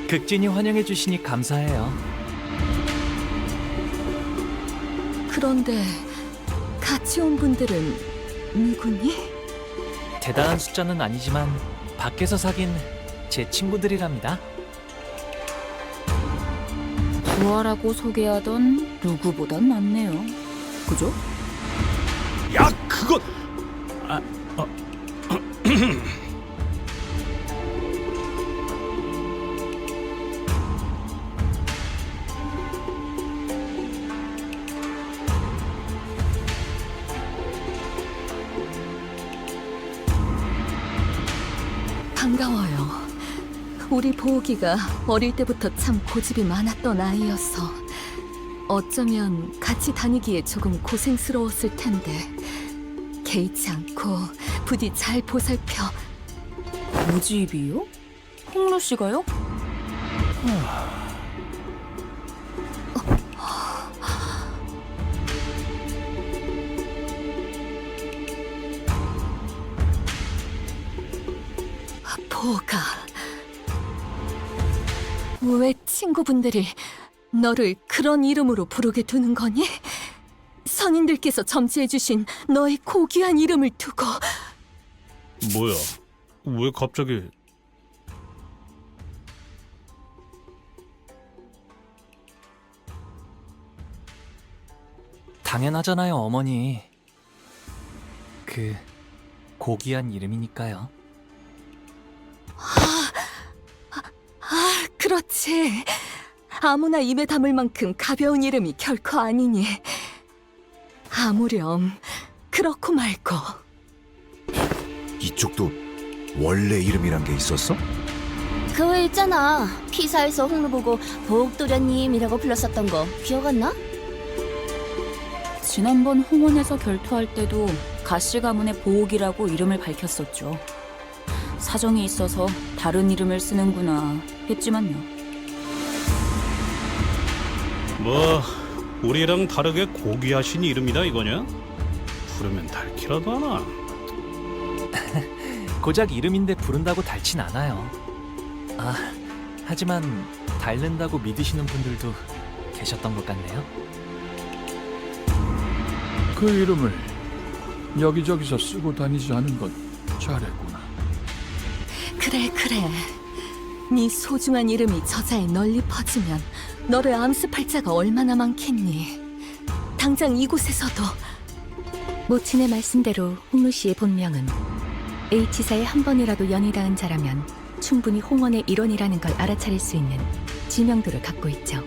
극진히 환영해 주시니 감사해요. 그런데 같이 온 분들은 누구니? 대단한 숫자는 아니지만 밖에서 사귄 제 친구들이랍니다. 부하라고 소개하던 누구보단 낫네요. 그죠? 야, 그건... 반가워요. 우리 보기가 어릴 때부터 참 고집이 많았던 아이여서 어쩌면 같이 다니기에 조금 고생스러웠을 텐데 개의치 않고 부디 잘 보살펴. 고집이요? 홍루 씨가요? 보가 왜 친구분들이 너를 그런 이름으로 부르게 두는 거니? 선인들께서 점지해주신 너의 고귀한 이름을 두고 뭐야? 왜 갑자기? 당연하잖아요, 어머니. 그 고귀한 이름이니까요. 그렇지. 아무나 입에 담을 만큼 가벼운 이름이 결코 아니니. 아무렴 그렇고 말고. 이쪽도 원래 이름이란 게 있었어? 그 왜 있잖아. 피사에서 홍루 보고 보옥도련님이라고 불렀었던 거 기억 안 나? 지난번 홍원에서 결투할 때도 가시 가문의 보옥이라고 이름을 밝혔었죠. 사정이 있어서 다른 이름을 쓰는구나 했지만요. 뭐 우리랑 다르게 고귀하신 이름이다 이거냐? 부르면 닳기라도 하나? 고작 이름인데 부른다고 닳진 않아요. 아, 하지만 닳는다고 믿으시는 분들도 계셨던 것 같네요. 그 이름을 여기저기서 쓰고 다니지 않은 건 잘했구나. 그래. 네 소중한 이름이 저자에 널리 퍼지면 너를 암습할 자가 얼마나 많겠니. 당장 이곳에서도. 모친의 말씀대로 홍루 씨의 본명은 H사에 한 번이라도 연이 닿은 자라면 충분히 홍원의 일원이라는 걸 알아차릴 수 있는 지명도를 갖고 있죠.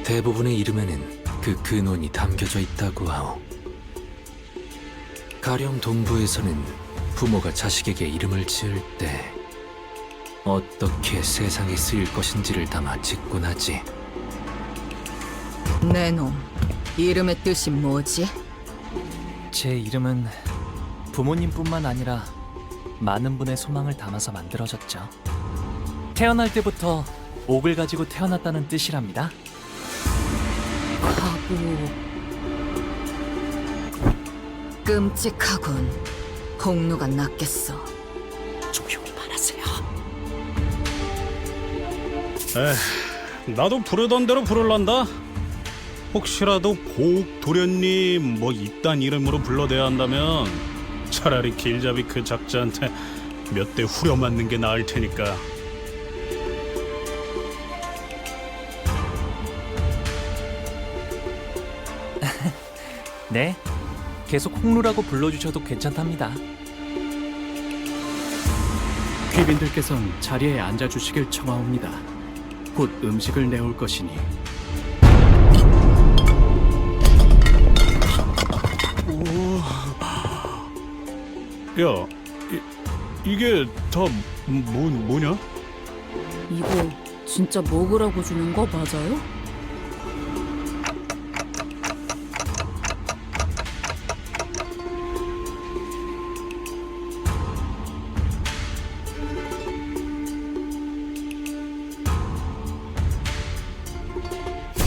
대부분의 이름에는 그 근원이 담겨져 있다고 하오. 가령 동부에서는 부모가 자식에게 이름을 지을 때 어떻게 세상에 쓰일 것인지를 담아 짓곤 하지. 내 놈, 이름의 뜻이 뭐지? 제 이름은 부모님뿐만 아니라 많은 분의 소망을 담아서 만들어졌죠. 태어날 때부터 옥을 가지고 태어났다는 뜻이랍니다. 가부. 끔찍하군. 홍루가 낫겠어. 조용히 말하세요. 나도 부르던 대로 부를란다. 혹시라도 보옥도련님 뭐 이딴 이름으로 불러대야 한다면 차라리 길잡이 그 작자한테 몇 대 후려 맞는 게 나을 테니까. 네, 계속 홍루라고 불러주셔도 괜찮답니다. 귀빈들께선 자리에 앉아주시길 청하옵니다. 곧 음식을 내올 것이니. 야, 이게 다 뭐냐? 이거 진짜 먹으라고 주는 거 맞아요?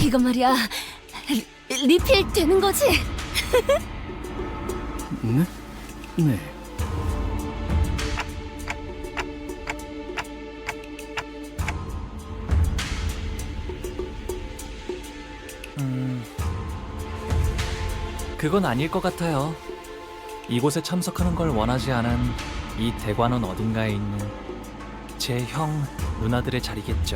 이거 말이야. 리필 되는 거지? 네? 네. 그건 아닐 것 같아요. 이곳에 참석하는 걸 원하지 않은 이 대관원 어딘가에 있는 제 형, 누나들의 자리겠죠.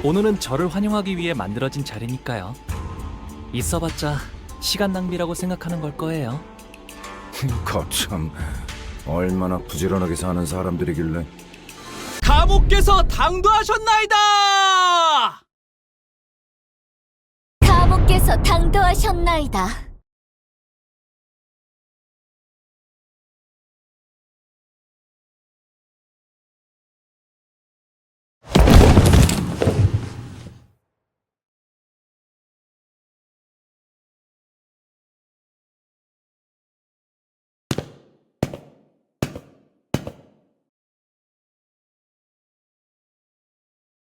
오늘은 저를 환영하기 위해 만들어진 자리니까요. 있어봤자 시간 낭비라고 생각하는 걸 거예요. 거참 얼마나 부지런하게 사는 사람들이길래. 가목께서 당도하셨나이다! 가목께서 당도하셨나이다.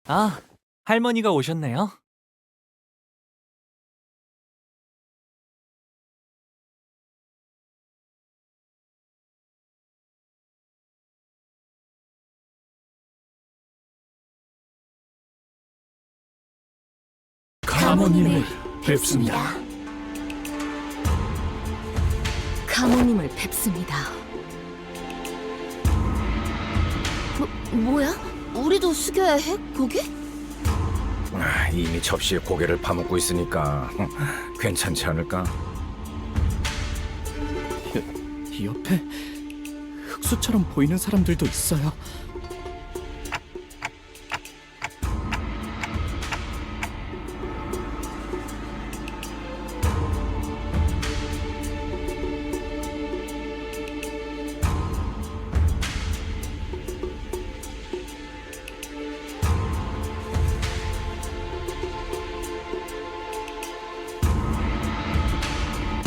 아, 할머니가 오셨네요. 가모님을 뵙습니다. 가모님을 뵙습니다. 뭐야? 우리도 숙여야 해? 고개? 이미 접시에 고개를 파묻고 있으니까 괜찮지 않을까? 이 옆에 흑수처럼 보이는 사람들도 있어요.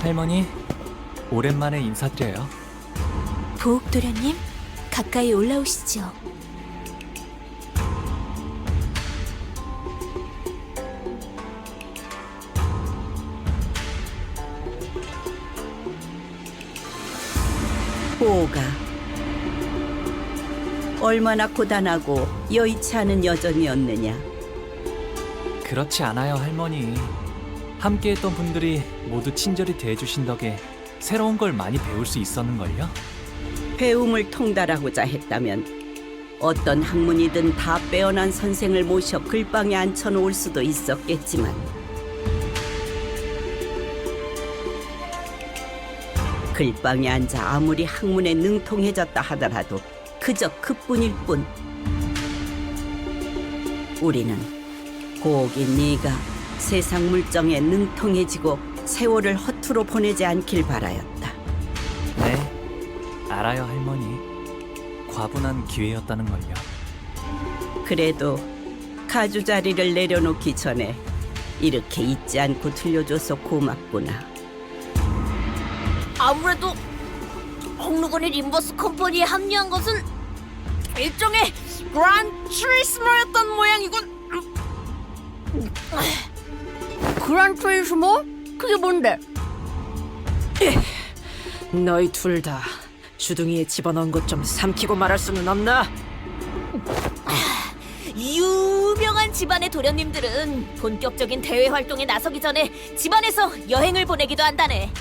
할머니, 오랜만에 인사드려요. 보옥도련님, 가까이 올라오시죠. 보호가 얼마나 고단하고 여의치 않은 여정이었느냐. 그렇지 않아요, 할머니. 함께했던 분들이 모두 친절히 대해주신 덕에 새로운 걸 많이 배울 수 있었는걸요? 배움을 통달하고자 했다면 어떤 학문이든 다 빼어난 선생을 모셔 글방에 앉혀놓을 수도 있었겠지만 글방에 앉아 아무리 학문에 능통해졌다 하더라도 그저 그뿐일 뿐. 우리는 고옥이 네가 세상 물정에 능통해지고 세월을 허투루 보내지 않길 바라였다. 네, 알아요, 할머니. 과분한 기회였다는걸요. 그래도 가주 자리를 내려놓기 전에 이렇게 잊지 않고 들려줘서 고맙구나. 아무래도 홍루건이 림버스 컴퍼니에 합류한 것은 일종의 그란 트리스모였던 모양이군. 그란 트리스모? 그게 뭔데? 너희 둘 다 주둥이에 집어넣은 것 좀 삼키고 말할 수는 없나? 유명한 집안의 도련님들은 본격적인 대외 활동에 나서기 전에 집안에서 여행을 보내기도 한다네.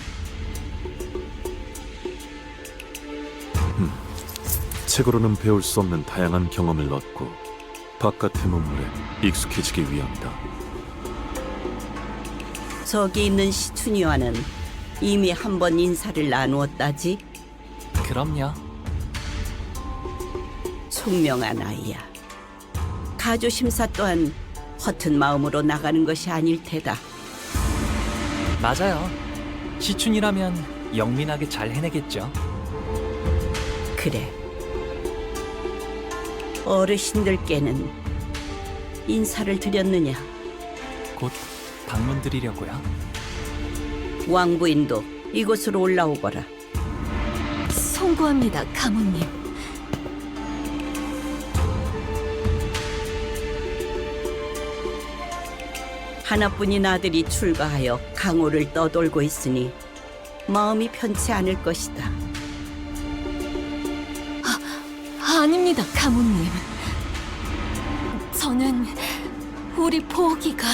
책으로는 배울 수 없는 다양한 경험을 얻고 바깥의 문물에 익숙해지기 위함이다. 저기 있는 시춘이와는 이미 한 번 인사를 나누었다지? 그럼요. 총명한 아이야. 가주 심사 또한 허튼 마음으로 나가는 것이 아닐 테다. 맞아요. 시춘이라면 영민하게 잘 해내겠죠. 그래. 어르신들께는 인사를 드렸느냐? 곧 방문드리려고요. 왕부인도 이곳으로 올라오거라. 송구합니다, 가모님. 하나뿐인 아들이 출가하여 강호를 떠돌고 있으니 마음이 편치 않을 것이다. 아닙니다, 가모님. 저는 우리 보기가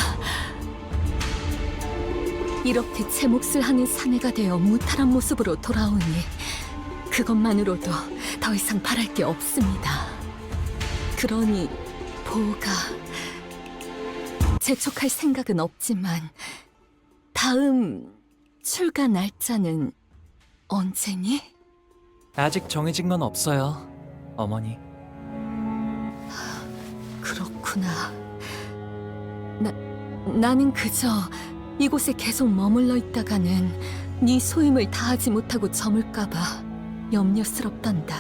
이렇게 제 몫을 하는 사내가 되어 무탈한 모습으로 돌아오니 그것만으로도 더 이상 바랄 게 없습니다. 그러니 보가 재촉할 생각은 없지만 다음 출가 날짜는 언제니? 아직 정해진 건 없어요, 어머니. 그렇구나. 나는 그저 이곳에 계속 머물러 있다가는 네 소임을 다하지 못하고 저물까봐 염려스럽단다.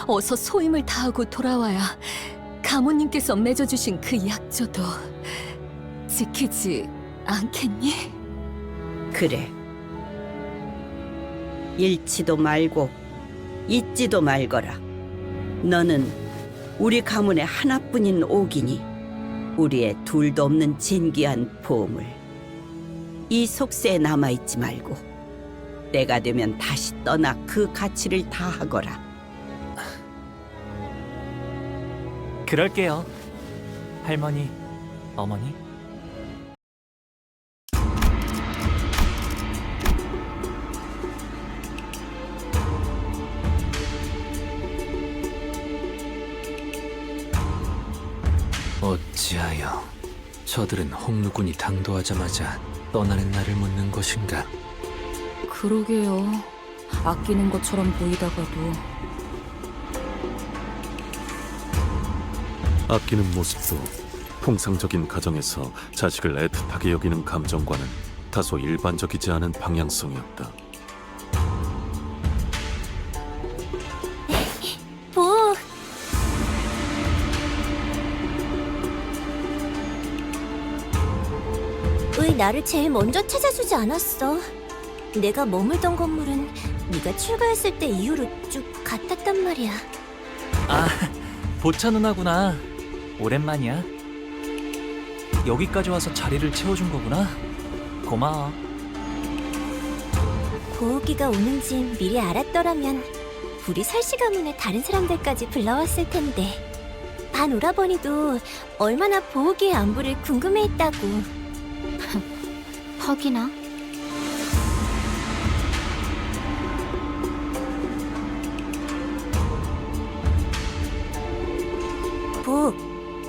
어서 소임을 다하고 돌아와야 가모님께서 맺어주신 그 약조도 지키지 않겠니? 그래. 잃지도 말고 잊지도 말거라. 너는 우리 가문의 하나뿐인 옥이니 우리의 둘도 없는 진귀한 보물. 이 속세에 남아있지 말고 때가 되면 다시 떠나 그 가치를 다하거라. 그럴게요, 할머니, 어머니. 어찌하여 저들은 홍루군이 당도하자마자 떠나는 날을 묻는 것인가? 그러게요. 아끼는 것처럼 보이다가도 아끼는 모습도 통상적인 가정에서 자식을 애틋하게 여기는 감정과는 다소 일반적이지 않은 방향성이었다. 보. 왜 나를 제일 먼저 찾아주지 않았어? 내가 머물던 건물은 네가 출가했을 때 이후로 쭉 같았단 말이야. 아, 보차 누나구나. 오랜만이야. 여기까지 와서 자리를 채워준 거구나. 고마워. 보호기가 오는지 미리 알았더라면 우리 설씨 가문의 다른 사람들까지 불러왔을 텐데. 반 오라버니도 얼마나 보호기의 안부를 궁금해했다고. 퍽이나? 보,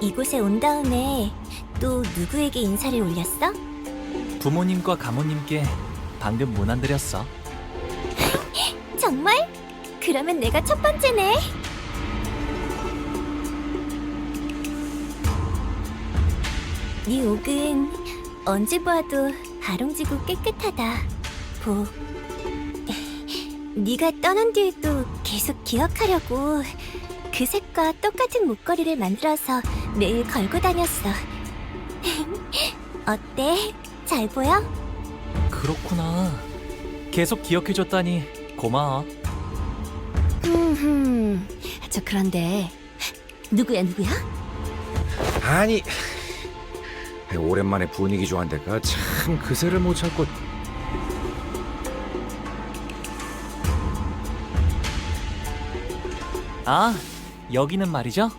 이곳에 온 다음에 또 누구에게 인사를 올렸어? 부모님과 가모님께 방금 문안 드렸어. 정말? 그러면 내가 첫 번째네. 네 옥은 언제 봐도 아롱지고 깨끗하다. 보, 네가 떠난 뒤에도 계속 기억하려고 그 색과 똑같은 목걸이를 만들어서 매일 걸고 다녔어. 어때? 잘 보여? 그렇구나. 계속 기억해줬다니 고마워. 저 그런데 누구야? 아니, 오랜만에 분위기 좋은 데가 참 그새를 못 찾고. 아, 여기는 말이죠?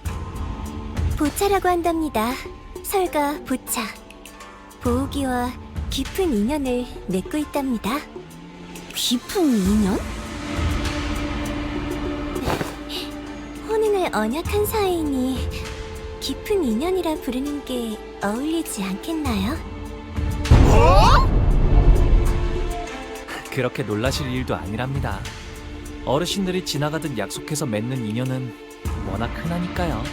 보차라고 한답니다. 설가 보차. 보호기와 깊은 인연을 맺고 있답니다. 깊은 인연? 혼인을 언약한 사이니 깊은 인연이라 부르는 게 어울리지 않겠나요? 그렇게 놀라실 일도 아니랍니다. 어르신들이 지나가듯 약속해서 맺는 인연은 워낙 흔하니까요.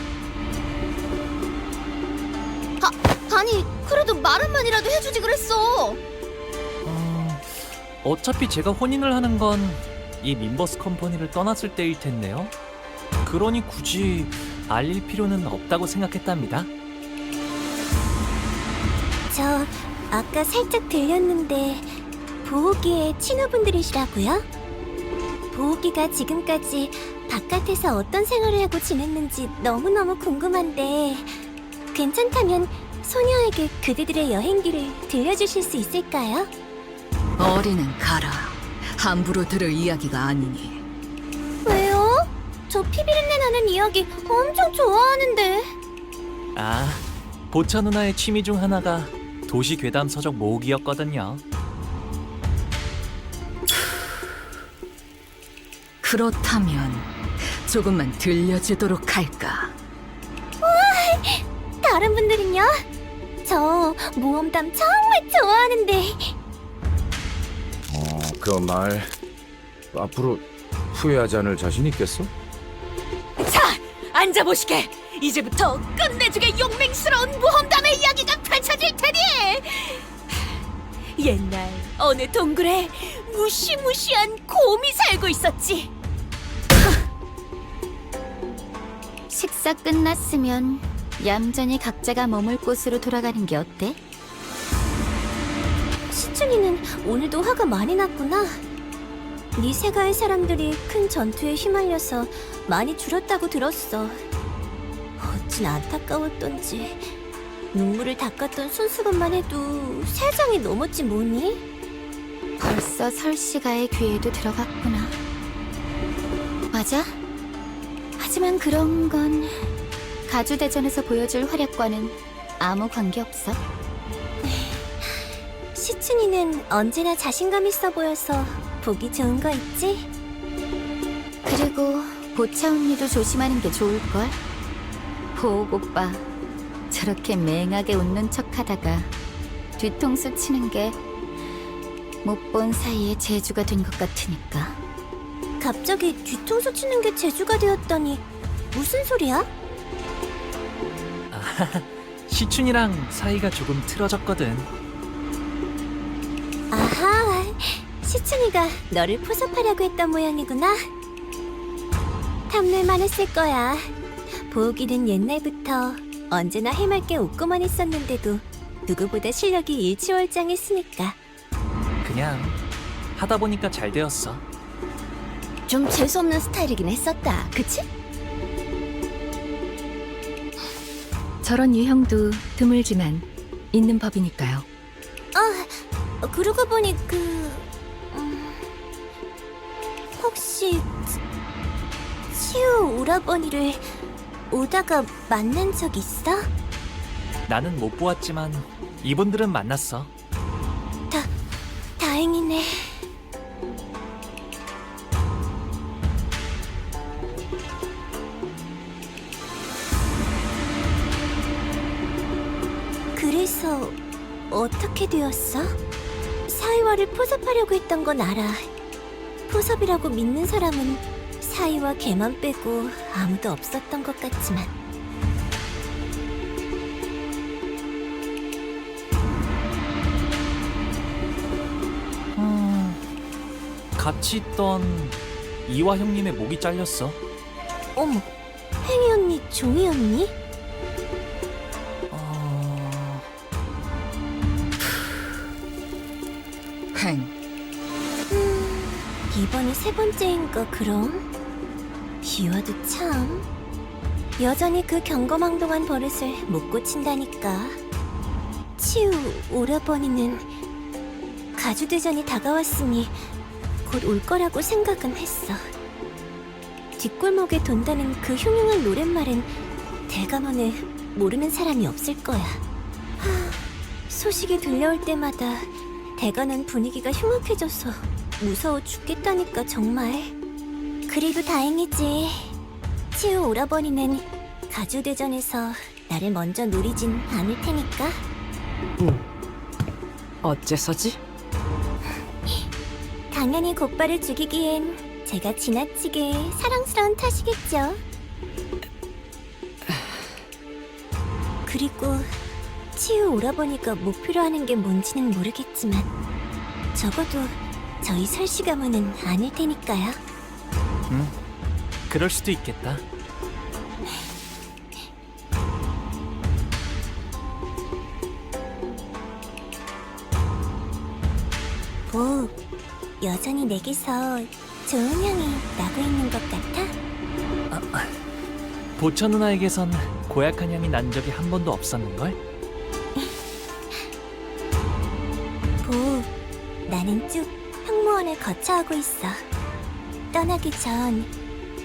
아니, 그래도 말 한마디라도 해주지 그랬어. 어차피 제가 혼인을 하는 건 이 민버스 컴퍼니를 떠났을 때일 텐데요. 그러니 굳이 알릴 필요는 없다고 생각했답니다. 저 아까 살짝 들렸는데 보호기의 친구분들이시라고요? 보호기가 지금까지 바깥에서 어떤 생활을 하고 지냈는지 너무너무 궁금한데 괜찮다면 소녀에게 그대들의 여행기를 들려주실 수 있을까요? 어리는 가라. 함부로 들을 이야기가 아니니. 왜요? 저 피비린내 나는 이야기 엄청 좋아하는데. 아, 보차 누나의 취미 중 하나가 도시 괴담 서적 모으기였거든요. 그렇다면 조금만 들려주도록 할까? 우와, 다른 분들은요? 저 모험담 정말 좋아하는데. 그 말 앞으로 후회하지 않을 자신 있겠어? 자, 앉아보시게. 이제부터 끝내주게 용맹스러운 모험담의 이야기가 펼쳐질 테니. 옛날 어느 동굴에 무시무시한 곰이 살고 있었지. 식사 끝났으면 얌전히 각자가 머물 곳으로 돌아가는 게 어때? 시춘이는 오늘도 화가 많이 났구나. 네 세가의 사람들이 큰 전투에 휘말려서 많이 줄었다고 들었어. 어찌나 안타까웠던지. 눈물을 닦았던 손수건만 해도 3장이 넘었지 뭐니? 벌써 설씨가의 귀에도 들어갔구나. 맞아? 하지만 그런 건 가주대전에서 보여줄 활약과는 아무 관계없어. 시춘이는 언제나 자신감 있어 보여서 보기 좋은 거 있지? 그리고 보차 언니도 조심하는 게 좋을걸. 보옥 오빠 그렇게 맹하게 웃는 척하다가 뒤통수 치는 게 못 본 사이에 재주가 된 것 같으니까. 갑자기 뒤통수 치는 게 재주가 되었다니 무슨 소리야? 시춘이랑 사이가 조금 틀어졌거든. 아하, 시춘이가 너를 포섭하려고 했던 모양이구나. 탐낼만 했을 거야. 보기는 옛날부터 언제나 해맑게 웃고만 있었는데도 누구보다 실력이 일치월장했으니까. 그냥 하다 보니까 잘 되었어. 좀 재수없는 스타일이긴 했었다, 그치? 저런 유형도 드물지만 있는 법이니까요. 그러고 보니 혹시 치우 오라버니를 오다가 만난 적 있어? 나는 못 보았지만 이분들은 만났어. 다행이네. 그래서 어떻게 되었어? 사이와를 포섭하려고 했던 건 알아. 포섭이라고 믿는 사람은 사이와 걔만 빼고 아무도 없었던 것 같지만. 같이 있던 이화 형님의 목이 잘렸어. 어머, 팽이 언니, 종이 언니? 이번이 세 번째인가 그럼? 이화도 참 여전히 그 경거망동한 버릇을 못 고친다니까. 치우 오라버니는 가주대전이 다가왔으니 곧 올 거라고 생각은 했어. 뒷골목에 돈다는 그 흉흉한 노랫말은 대감원에 모르는 사람이 없을 거야. 소식이 들려올 때마다 대관원 분위기가 흉악해져서 무서워 죽겠다니까 정말. 그래도 다행이지. 치우 오라버니는 가주대전에서 나를 먼저 노리진 않을 테니까. 어째서지? 당연히 곧바를 죽이기엔 제가 지나치게 사랑스러운 탓이겠죠. 그리고 치우 오라버니가 목표로 하는 게 뭔지는 모르겠지만 적어도 저희 설씨 가문은 아닐 테니까요. 그럴 수도 있겠다. 뭐 여전히 내게서 좋은 향이 나고 있는 것 같아? 보천 누나에게선 고약한 향이 난 적이 한 번도 없었는걸? 나는 쭉 형무원을 거처하고 있어. 떠나기 전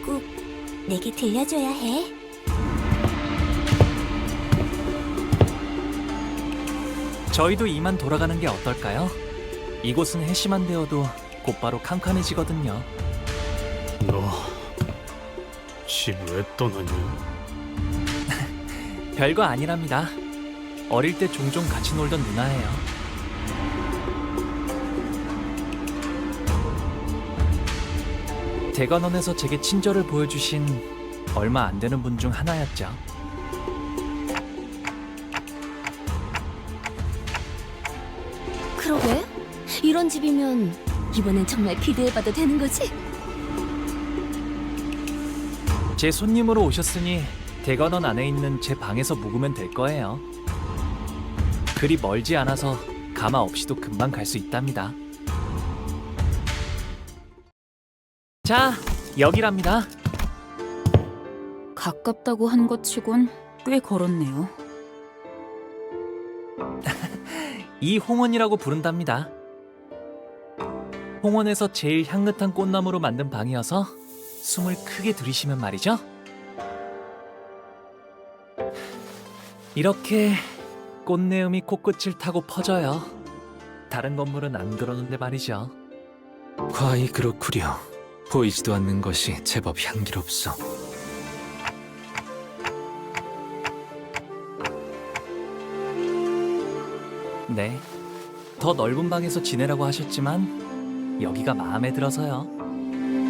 꼭 내게 들려줘야 해. 저희도 이만 돌아가는 게 어떨까요? 이곳은 해시만 되어도 곧바로 캄캄해지거든요. 너 집 왜 떠나냐? 별거 아니랍니다. 어릴 때 종종 같이 놀던 누나예요. 대관원에서 제게 친절을 보여주신 얼마 안 되는 분 중 하나였죠. 그러게? 이런 집이면 이번엔 정말 기대해봐도 되는 거지? 제 손님으로 오셨으니 대관원 안에 있는 제 방에서 묵으면 될 거예요. 그리 멀지 않아서 가마 없이도 금방 갈 수 있답니다. 자, 여기랍니다. 가깝다고 한 것 치곤 꽤 걸었네요. 이 홍원이라고 부른답니다. 홍원에서 제일 향긋한 꽃나무로 만든 방이어서 숨을 크게 들이쉬면 말이죠. 이렇게 꽃내음이 코끝을 타고 퍼져요. 다른 건물은 안 그러는데 말이죠. 과히 그렇구려. 보이지도 않는 것이 제법 향기롭소. 네. 더 넓은 방에서 지내라고 하셨지만 여기가 마음에 들어서요.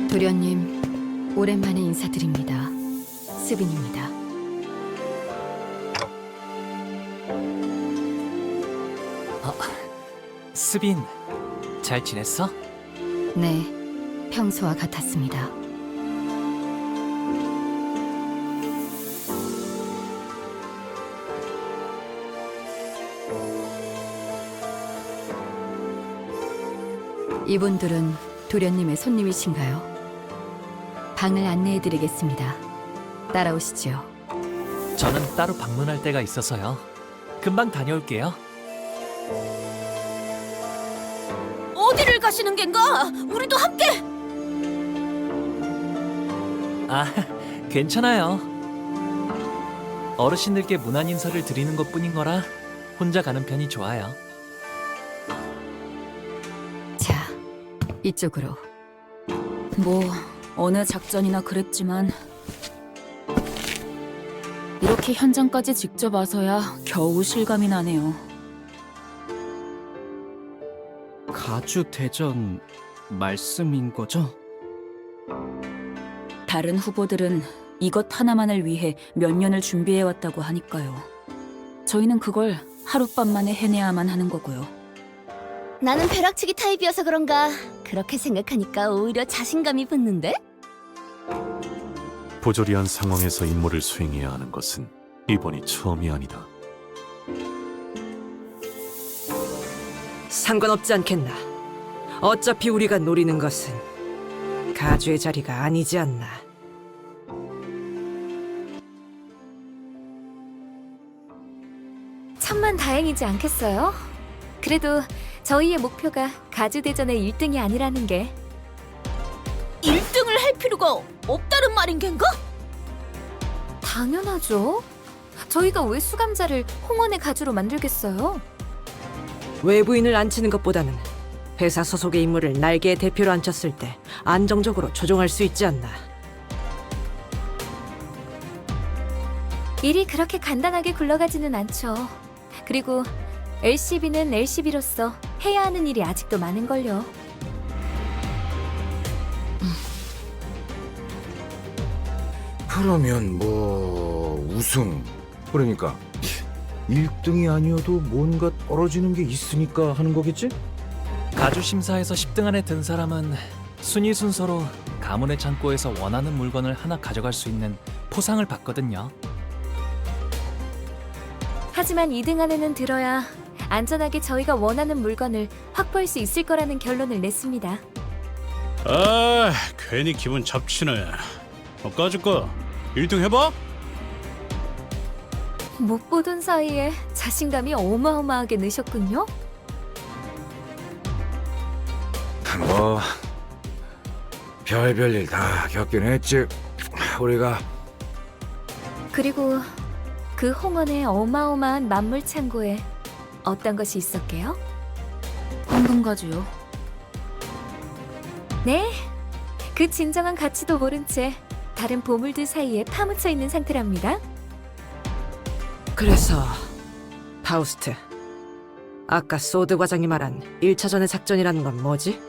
도련님, 오랜만에 인사드립니다. 스빈입니다. 스빈, 잘 지냈어? 네, 평소와 같았습니다. 이분들은 도련님의 손님이신가요? 방을 안내해드리겠습니다. 따라오시죠. 저는 따로 방문할 때가 있어서요. 금방 다녀올게요. 어디를 가시는 겐가? 우리도 함께. 아, 괜찮아요. 어르신들께 문안 인사를 드리는 것뿐인 거라 혼자 가는 편이 좋아요. 자, 이쪽으로. 뭐 어느 작전이나 그랬지만 이렇게 현장까지 직접 와서야 겨우 실감이 나네요. 가주 대전 말씀인 거죠? 다른 후보들은 이것 하나만을 위해 몇 년을 준비해왔다고 하니까요. 저희는 그걸 하룻밤 만에 해내야만 하는 거고요. 나는 벼락치기 타입이어서 그런가 그렇게 생각하니까 오히려 자신감이 붙는데? 부조리한 상황에서 임무를 수행해야 하는 것은 이번이 처음이 아니다. 상관없지 않겠나. 어차피 우리가 노리는 것은 가주의 자리가 아니지 않나. 천만 다행이지 않겠어요? 그래도 저희의 목표가 가주대전의 1등이 아니라는 게 1등을 할 필요가 없다는 말인 겐가? 당연하죠. 저희가 왜 수감자를 홍원의 가주로 만들겠어요? 외부인을 앉히는 것보다는 회사 소속의 인물을 날개의 대표로 앉혔을 때 안정적으로 조종할 수 있지 않나. 일이 그렇게 간단하게 굴러가지는 않죠. 그리고 LCB는 LCB로서 해야 하는 일이 아직도 많은걸요. 그러면 뭐 우승, 그러니까 1등이 아니어도 뭔가 떨어지는 게 있으니까 하는 거겠지? 가주 심사에서 10등 안에 든 사람은 순위 순서로 가문의 창고에서 원하는 물건을 하나 가져갈 수 있는 포상을 받거든요. 하지만 2등 안에는 들어야 안전하게 저희가 원하는 물건을 확보할 수 있을 거라는 결론을 냈습니다. 아, 괜히 기분 잡치네. 까짓거 1등 해봐? 못 보던 사이에 자신감이 어마어마하게 느셨군요. 뭐 별별 일 다 겪긴 했지. 우리가 그리고 그 홍원의 어마어마한 만물 창고에 어떤 것이 있었게요? 황금가주요. 네, 그 진정한 가치도 모른 채 다른 보물들 사이에 파묻혀 있는 상태랍니다. 그래서 파우스트, 아까 소드 과장이 말한 1차전의 작전이라는 건 뭐지?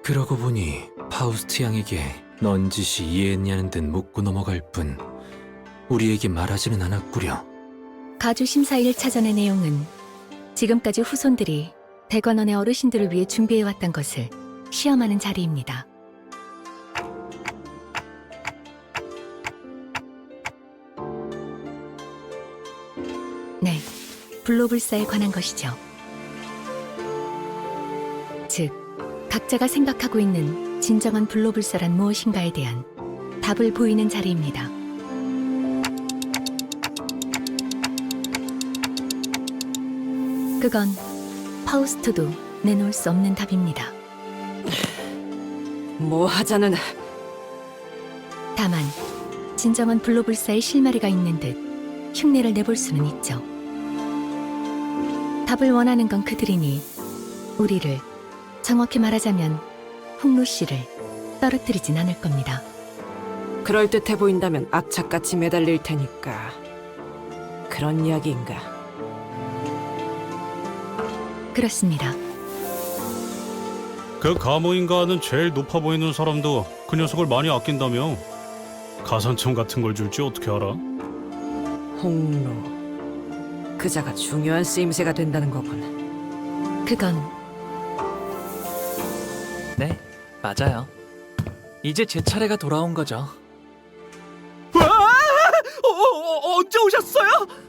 그러고 보니 파우스트 양에게 넌지시 이해했냐는 듯 묻고 넘어갈 뿐 우리에게 말하지는 않았구려. 가주 심사 1차전의 내용은 지금까지 후손들이 대관원의 어르신들을 위해 준비해왔던 것을 시험하는 자리입니다. 네, 불로불사에 관한 것이죠. 즉, 각자가 생각하고 있는 진정한 불로불사란 무엇인가에 대한 답을 보이는 자리입니다. 그건 파우스트도 내놓을 수 없는 답입니다. 뭐 하자는. 다만 진정한 불로불사의 실마리가 있는 듯 흉내를 내볼 수는 있죠. 답을 원하는 건 그들이니 우리를, 정확히 말하자면 홍루 씨를 떨어뜨리진 않을 겁니다. 그럴듯해 보인다면 악착같이 매달릴 테니까. 그런 이야기인가? 그렇습니다. 그 가모인가는 제일 높아 보이는 사람도 그 녀석을 많이 아낀다며. 가산점 같은 걸 줄지 어떻게 알아? 홍로. 그자가 중요한 쓰임새가 된다는 거군. 그건 네, 맞아요. 이제 제 차례가 돌아온 거죠. 언제 오셨어요?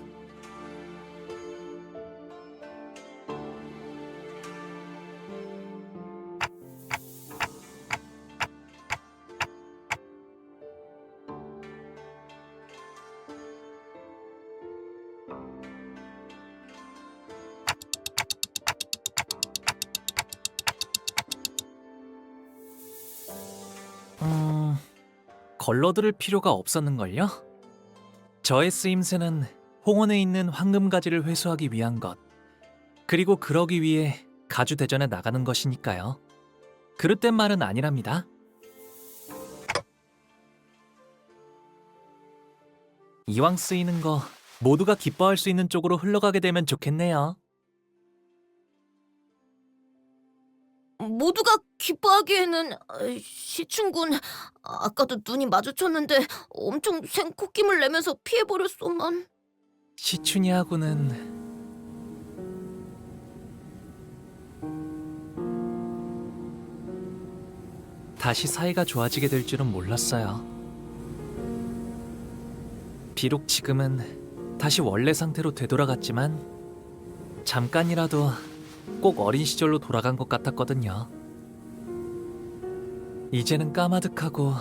걸러들을 필요가 없었는걸요? 저의 쓰임새는 홍원에 있는 황금가지를 회수하기 위한 것, 그리고 그러기 위해 가주대전에 나가는 것이니까요. 그릇된 말은 아니랍니다. 이왕 쓰이는 거 모두가 기뻐할 수 있는 쪽으로 흘러가게 되면 좋겠네요. 모두가 기뻐하기에는 시춘군 아까도 눈이 마주쳤는데 엄청 생콧김을 내면서 피해버렸소만. 시춘이하고는 다시 사이가 좋아지게 될 줄은 몰랐어요. 비록 지금은 다시 원래 상태로 되돌아갔지만 잠깐이라도 꼭 어린 시절로 돌아간 것 같았거든요. 이제는 까마득하고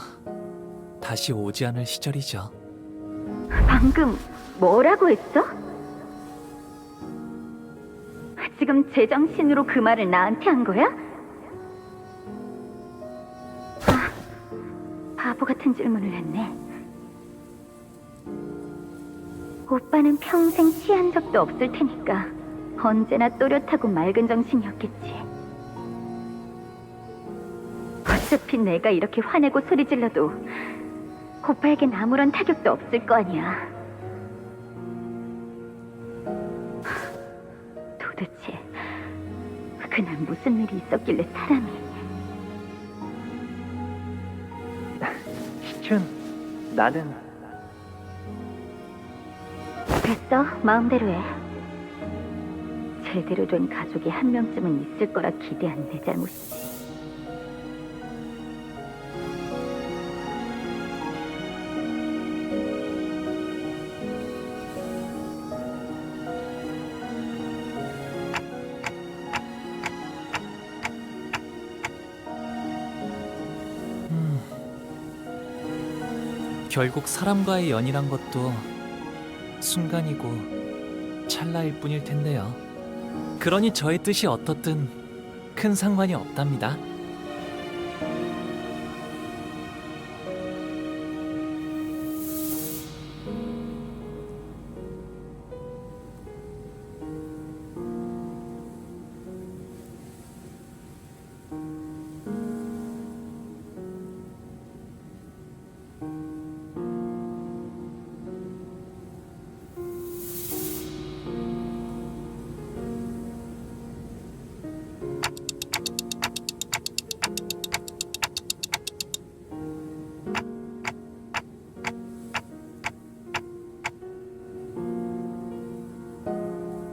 다시 오지 않을 시절이죠. 방금 뭐라고 했어? 지금 제정신으로 그 말을 나한테 한 거야? 바보 같은 질문을 했네. 오빠는 평생 취한 적도 없을 테니까 언제나 또렷하고 맑은 정신이었겠지. 어차피 내가 이렇게 화내고 소리 질러도 오빠에겐 아무런 타격도 없을 거 아니야. 도대체 그날 무슨 일이 있었길래 사람이... 시춘, 나는... 됐어, 마음대로 해. 제대로 된 가족이 한 명쯤은 있을 거라 기대한 내 잘못이지. 결국 사람과의 연이란 것도 순간이고 찰나일 뿐일 텐데요. 그러니 저의 뜻이 어떻든 큰 상관이 없답니다.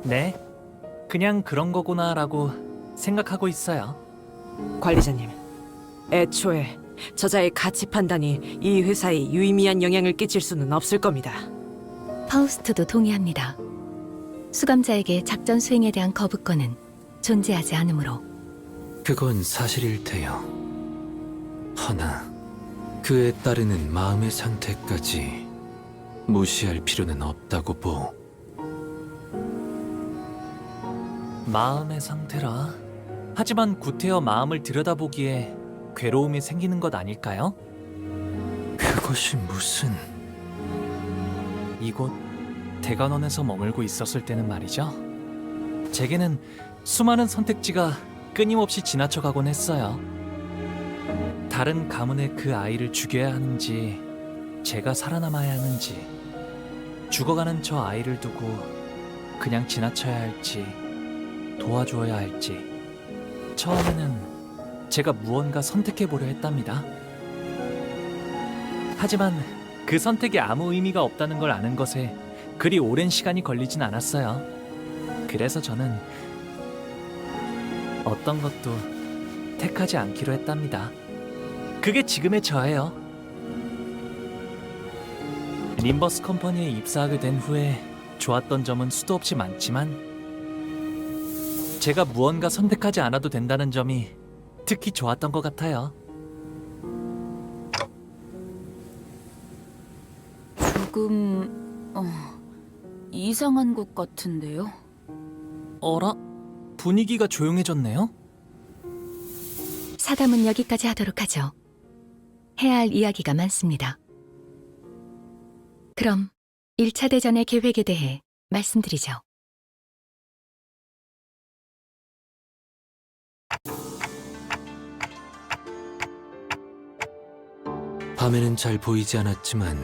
네, 그냥 그런 거구나라고 생각하고 있어요. 관리자님, 애초에 저자의 가치 판단이 이 회사에 유의미한 영향을 끼칠 수는 없을 겁니다. 파우스트도 동의합니다. 수감자에게 작전 수행에 대한 거부권은 존재하지 않으므로. 그건 사실일 테요. 허나 그에 따르는 마음의 상태까지 무시할 필요는 없다고 보. 마음의 상태라. 하지만 구태여 마음을 들여다보기에 괴로움이 생기는 것 아닐까요? 그것이 무슨... 이곳 대관원에서 머물고 있었을 때는 말이죠. 제게는 수많은 선택지가 끊임없이 지나쳐가곤 했어요. 다른 가문의 그 아이를 죽여야 하는지, 제가 살아남아야 하는지, 죽어가는 저 아이를 두고 그냥 지나쳐야 할지 도와주어야 할지 처음에는 제가 무언가 선택해보려 했답니다. 하지만 그 선택이 아무 의미가 없다는 걸 아는 것에 그리 오랜 시간이 걸리진 않았어요. 그래서 저는 어떤 것도 택하지 않기로 했답니다. 그게 지금의 저예요. 림버스 컴퍼니에 입사하게 된 후에 좋았던 점은 수도 없이 많지만 제가 무언가 선택하지 않아도 된다는 점이 특히 좋았던 것 같아요. 조금 이상한 것 같은데요. 어라? 분위기가 조용해졌네요? 사담은 여기까지 하도록 하죠. 해야 할 이야기가 많습니다. 그럼 1차 대전의 계획에 대해 말씀드리죠. 밤에는 잘 보이지 않았지만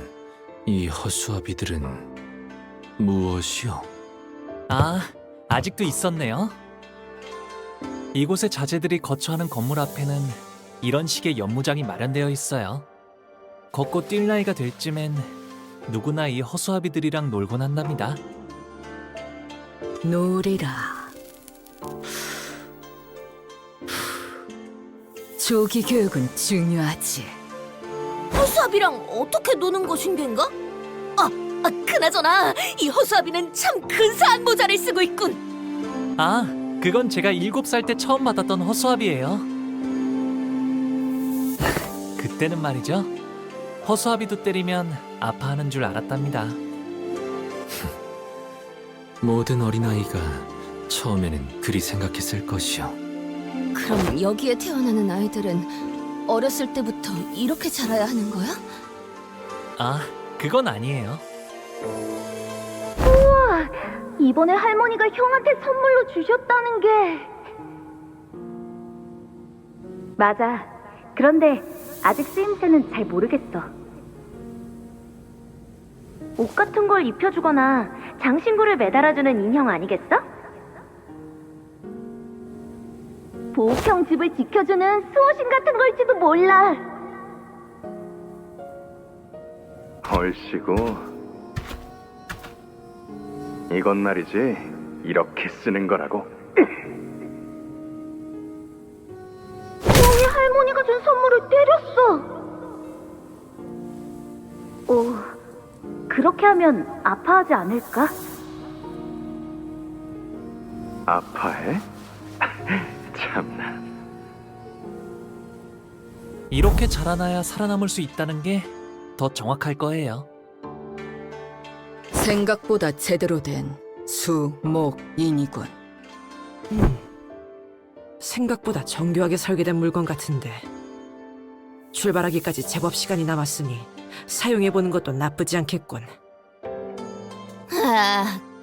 이 허수아비들은 무엇이요? 아, 아직도 있었네요. 이곳의 자재들이 거처하는 건물 앞에는 이런 식의 연무장이 마련되어 있어요. 걷고 뛸 나이가 될 쯤엔 누구나 이 허수아비들이랑 놀곤 한답니다. 놀이라. 조기 교육은 중요하지. 허수아비랑 어떻게 노는 것인겐가? 그나저나 이 허수아비는 참 근사한 모자를 쓰고 있군. 아, 그건 제가 7살 때 처음 받았던 허수아비예요. 그때는 말이죠. 허수아비도 때리면 아파하는 줄 알았답니다. 모든 어린아이가 처음에는 그리 생각했을 것이요. 그럼 여기에 태어나는 아이들은 어렸을 때부터 이렇게 자라야 하는 거야? 아, 그건 아니에요. 우와, 이번에 할머니가 형한테 선물로 주셨다는 게... 맞아. 그런데 아직 쓰임새는 잘 모르겠어. 옷 같은 걸 입혀주거나 장신구를 매달아주는 인형 아니겠어? 보옥형 집을 지켜주는 수호신 같은 걸지도 몰라. 얼씨구, 이건 말이지 이렇게 쓰는 거라고. 형이 할머니가 준 선물을 때렸어. 그렇게 하면 아파하지 않을까? 아파해? 참나. 이렇게 자라나야 살아남을 수 있다는 게 더 정확할 거예요. 생각보다 제대로 된 수, 목, 인이군. 생각보다 정교하게 설계된 물건 같은데 출발하기까지 제법 시간이 남았으니 사용해보는 것도 나쁘지 않겠군.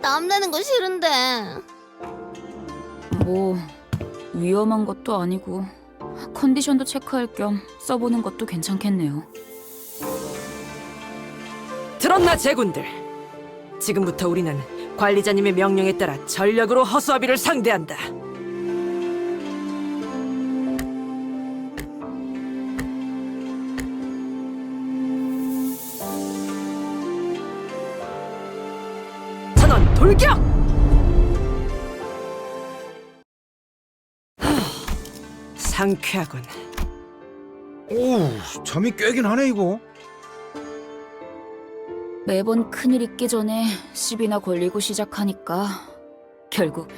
땀나는 거 싫은데. 뭐 위험한 것도 아니고 컨디션도 체크할 겸 써보는 것도 괜찮겠네요. 들었나 제군들? 지금부터 우리는 관리자님의 명령에 따라 전력으로 허수아비를 상대한다. 전원 돌격! 상쾌하군. 오, 잠이 깨긴 하네 이거. 매번 큰일 있기 전에 시비나 걸리고 시작하니까 결국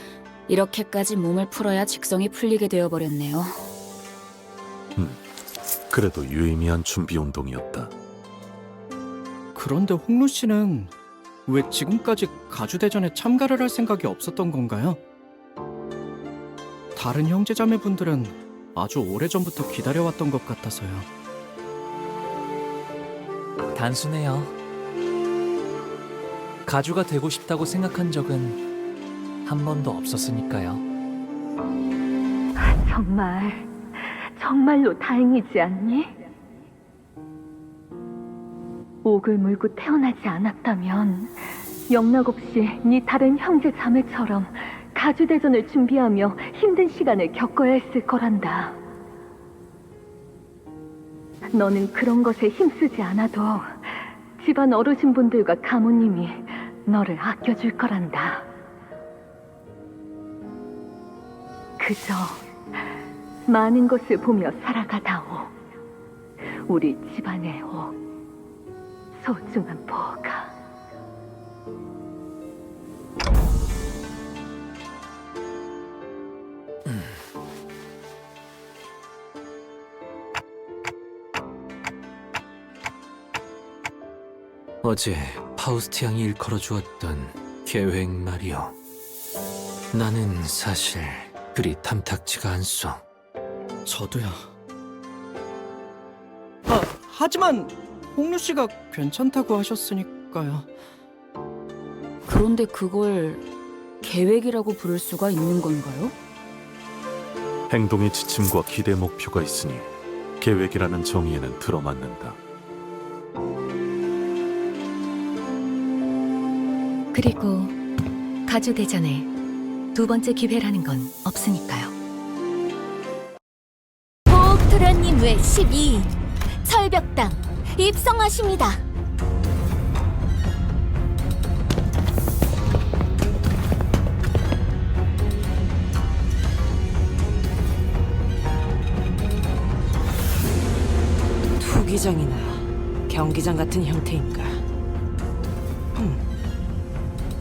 이렇게까지 몸을 풀어야 직성이 풀리게 되어버렸네요. 그래도 유의미한 준비 운동이었다. 그런데 홍루 씨는 왜 지금까지 가주대전에 참가를 할 생각이 없었던 건가요? 다른 형제자매분들은 아주 오래전부터 기다려왔던 것 같아서요. 단순해요. 가주가 되고 싶다고 생각한 적은 한 번도 없었으니까요. 정말로 다행이지 않니? 옥을 물고 태어나지 않았다면 영락 없이 네 다른 형제 자매처럼 가주대전을 준비하며 힘든 시간을 겪어야 했을 거란다. 너는 그런 것에 힘쓰지 않아도 집안 어르신분들과 가모님이 너를 아껴줄 거란다. 그저 많은 것을 보며 살아가다오. 우리 집안의 소중한 보가. 어제 파우스트 양이 일컬어 주었던 계획 말이오. 나는 사실 그리 탐탁지가 않소. 저도요. 하지만 홍루 씨가 괜찮다고 하셨으니까요. 그런데 그걸 계획이라고 부를 수가 있는 건가요? 행동의 지침과 기대 목표가 있으니 계획이라는 정의에는 들어맞는다. 그리고 가주대전에 두 번째 기회라는 건 없으니까요. 보옥도련님 외 12인 철벽당 입성하십니다. 투기장이나 경기장 같은 형태인가?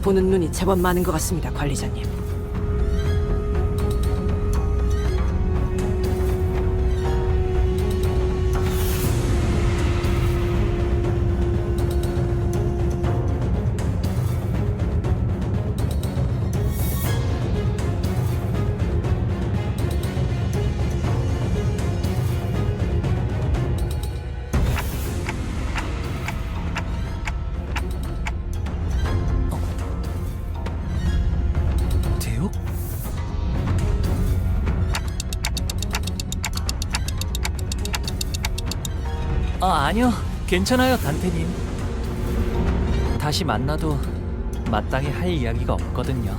보는 눈이 제법 많은 것 같습니다, 관리자님. 대욱? 아니요. 괜찮아요, 단테님. 다시 만나도 마땅히 할 이야기가 없거든요.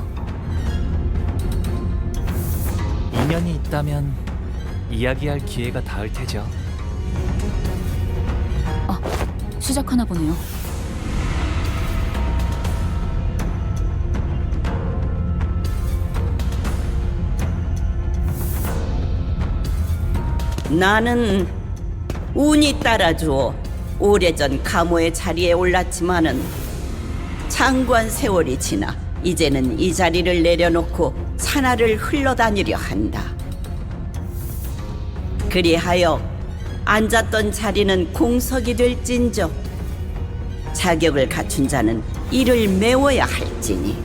인연이 있다면 이야기할 기회가 닿을 테죠. 시작하나 보네요. 나는 운이 따라주어 오래전 가모의 자리에 올랐지만은 장관 세월이 지나 이제는 이 자리를 내려놓고 산하를 흘러다니려 한다. 그리하여 앉았던 자리는 공석이 될진저 자격을 갖춘 자는 이를 메워야 할지니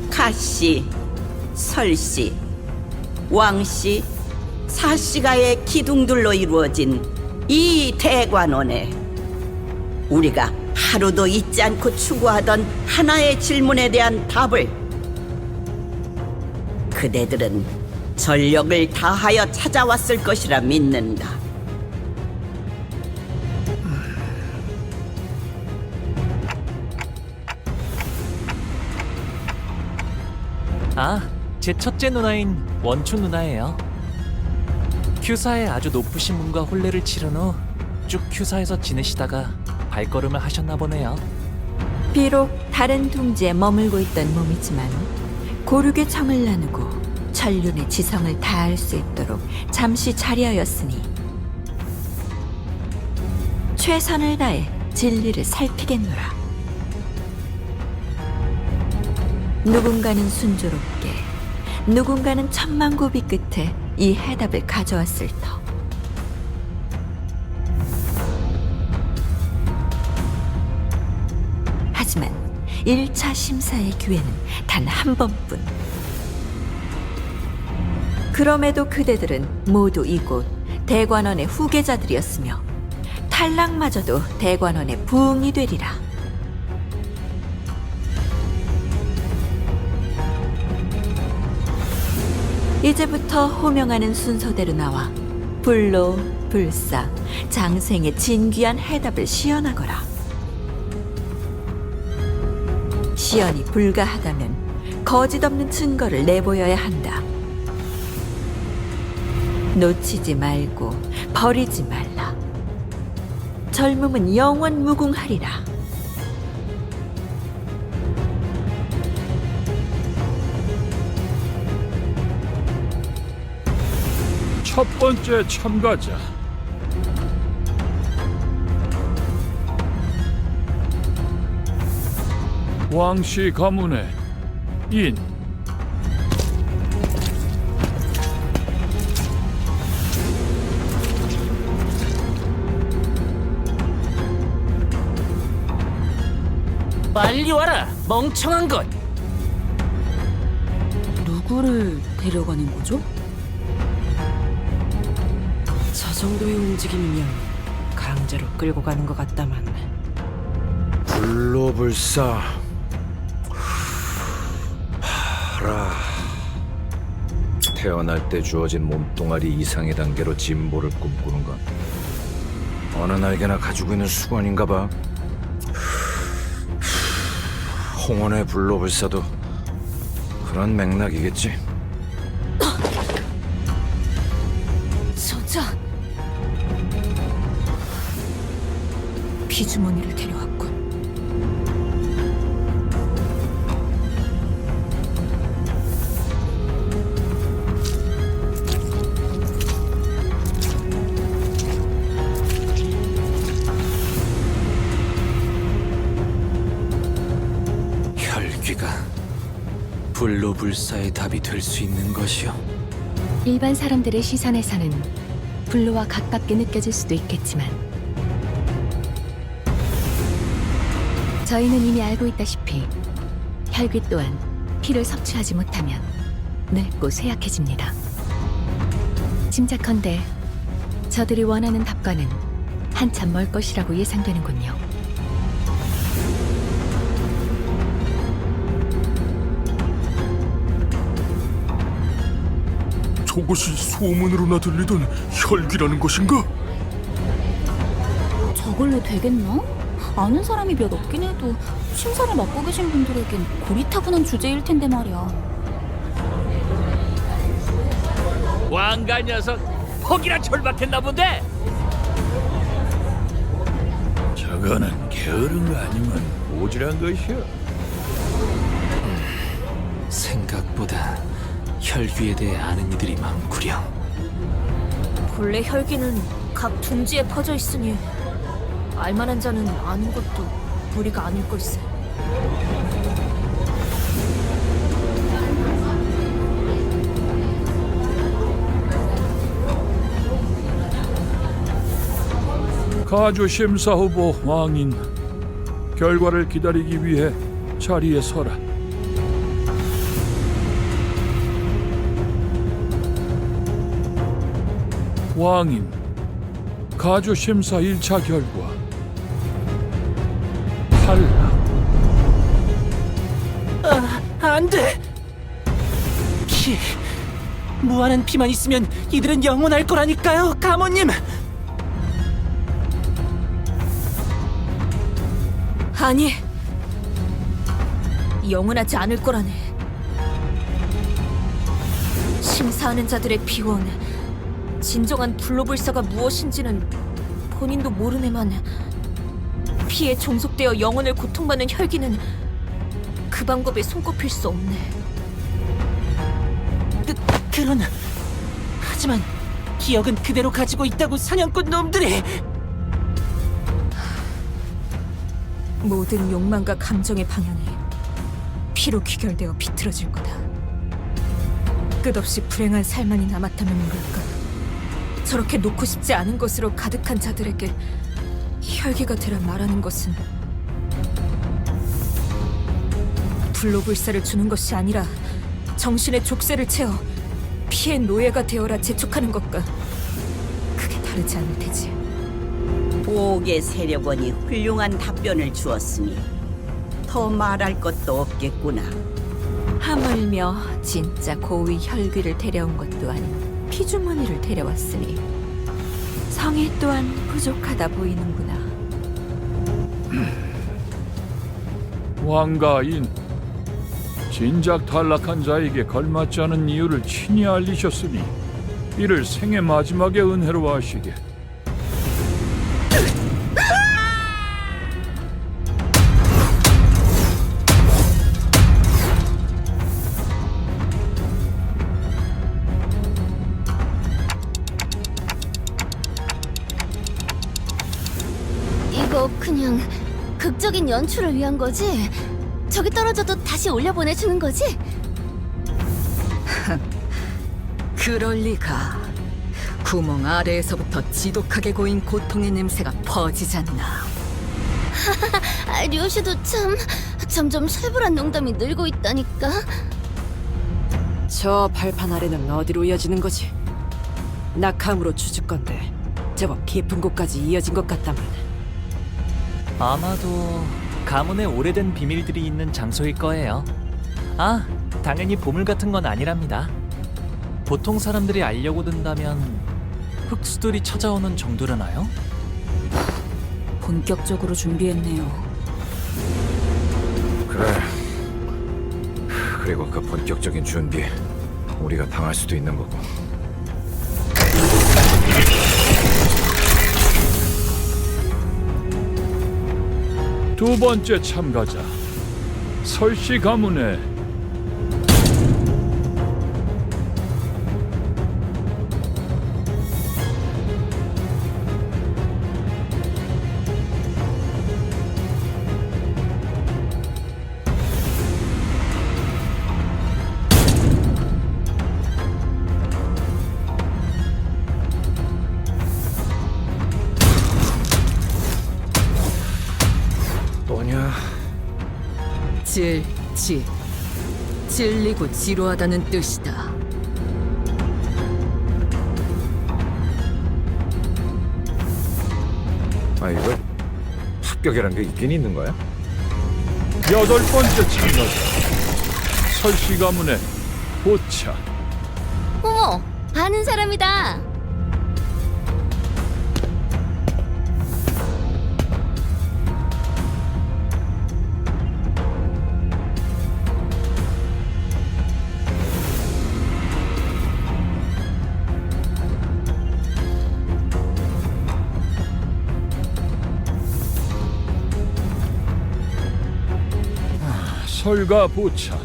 가씨, 설씨, 왕씨, 사씨가의 기둥들로 이루어진 이 대관원에 우리가 하루도 잊지 않고 추구하던 하나의 질문에 대한 답을 그대들은 전력을 다하여 찾아왔을 것이라 믿는다. 제 첫째 누나인 원춘 누나예요. 큐사에 아주 높으신 분과 혼례를 치른 후 쭉 큐사에서 지내시다가 발걸음을 하셨나 보네요. 비록 다른 둥지에 머물고 있던 몸이지만 고륙의 정을 나누고 천륜의 지성을 다할 수 있도록 잠시 자리하였으니 최선을 다해 진리를 살피겠노라. 누군가는 순조롭게, 누군가는 천만고비 끝에 이 해답을 가져왔을 터. 하지만 1차 심사의 기회는 단 한 번뿐. 그럼에도 그대들은 모두 이곳 대관원의 후계자들이었으며 탈락마저도 대관원의 부흥이 되리라. 이제부터 호명하는 순서대로 나와 불로, 불사, 장생의 진귀한 해답을 시연하거라. 시연이 불가하다면 거짓 없는 증거를 내보여야 한다. 놓치지 말고 버리지 말라. 젊음은 영원 무궁하리라. 첫 번째 참가자 왕씨 가문의 인. 빨리 와라, 멍청한 것! 누구를 데려가는 거죠? 저 정도의 움직임이면 강제로 끌고 가는 것 같다만. 불로불사 하라. 태어날 때 주어진 몸뚱아리 이상의 단계로 진보를 꿈꾸는 건 어느 날개나 가지고 있는 수건인가 봐. 홍원의 불로불사도 그런 맥락이겠지. 저자 피주머니를 데려왔군. 혈귀가 불로불사의 답이 될 수 있는 것이요. 일반 사람들의 시선에서는 불로와 가깝게 느껴질 수도 있겠지만 저희는 이미 알고 있다시피 혈귀 또한 피를 섭취하지 못하면 늙고 쇠약해집니다. 짐작컨대 저들이 원하는 답과는 한참 멀 것이라고 예상되는군요. 저것이 소문으로나 들리던 혈귀라는 것인가? 저걸로 되겠나? 아는 사람이 몇 없긴 해도 심사를 맡고 계신 분들에겐 고리타분한 주제일 텐데 말이야. 왕가 녀석 퍽이나 절박했나 본데. 저거는 게으른 거 아니면 오지랖 것이야. 생각보다 혈귀에 대해 아는 이들이 많구려. 본래 혈기는 각 둥지에 퍼져 있으니 알만한 자는 아는 것도 무리가 아닐 걸세. 가주 심사 후보 왕인, 결과를 기다리기 위해 자리에 서라. 왕인, 가주 심사 1차 결과 탈락. 안 돼! 피... 무한한 피만 있으면 이들은 영원할 거라니까요, 가모님! 아니, 영원하지 않을 거라네. 심사하는 자들의 비원, 진정한 불로불사가 무엇인지는 본인도 모르네만 피에 종속되어 영혼을 고통받는 혈기는 그 방법에 손꼽힐 수 없네. 하지만 기억은 그대로 가지고 있다고 사냥꾼 놈들이! 모든 욕망과 감정의 방향이 피로 귀결되어 비틀어질 거다. 끝없이 불행한 삶만이 남았다면 모를까. 저렇게 놓고 싶지 않은 것으로 가득한 자들에게 혈기가 되라 말하는 것은 불로불사를 주는 것이 아니라 정신의 족쇄를 채워 피의 노예가 되어라 재촉하는 것과 크게 다르지 않을 테지. 보옥의 세력원이 훌륭한 답변을 주었으니 더 말할 것도 없겠구나. 하물며 진짜 고위 혈귀를 데려온 것도 아닌 피주머니를 데려왔으니 성의 또한 부족하다 보이는구나. 왕가인, 진작 탈락한 자에게 걸맞지 않은 이유를 친히 알리셨으니 이를 생애 마지막에 은혜로 하시게. 이거 그냥 극적인 연출을 위한 거지? 저기 떨어져도 다시 올려보내주는 거지? 그럴 리가. 구멍 아래에서부터 지독하게 고인 고통의 냄새가 퍼지잖나. 류시도 참 점점 살벌한 농담이 늘고 있다니까. 저 발판 아래는 어디로 이어지는 거지? 낙함으로 추측건데 제법 깊은 곳까지 이어진 것 같다만. 아마도 가문의 오래된 비밀들이 있는 장소일 거예요. 아, 당연히 보물 같은 건 아니랍니다. 보통 사람들이 알려고 든다면 흑수들이 찾아오는 정도려나요? 본격적으로 준비했네요. 그래. 그리고 그 본격적인 준비 우리가 당할 수도 있는 거고. 두 번째 참가자 설씨 가문의 또냐? 찔리고 지루하다는 뜻이다. 아, 이거 합격이란 게 있긴 있는 거야? 여덟 번째 참가자 설씨 가문의 보차. 어머, 아는 사람이다. 설과 보차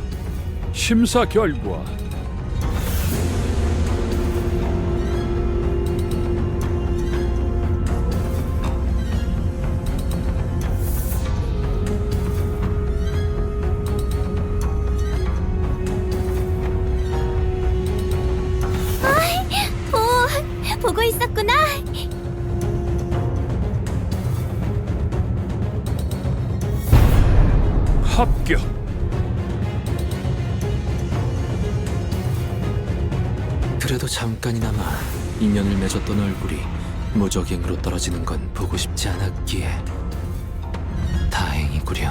심사 결과 오, 보고 있었구나. 합격. 그래도 잠깐이나마 인연을 맺었던 얼굴이 무적행으로 떨어지는 건 보고 싶지 않았기에 다행이구려.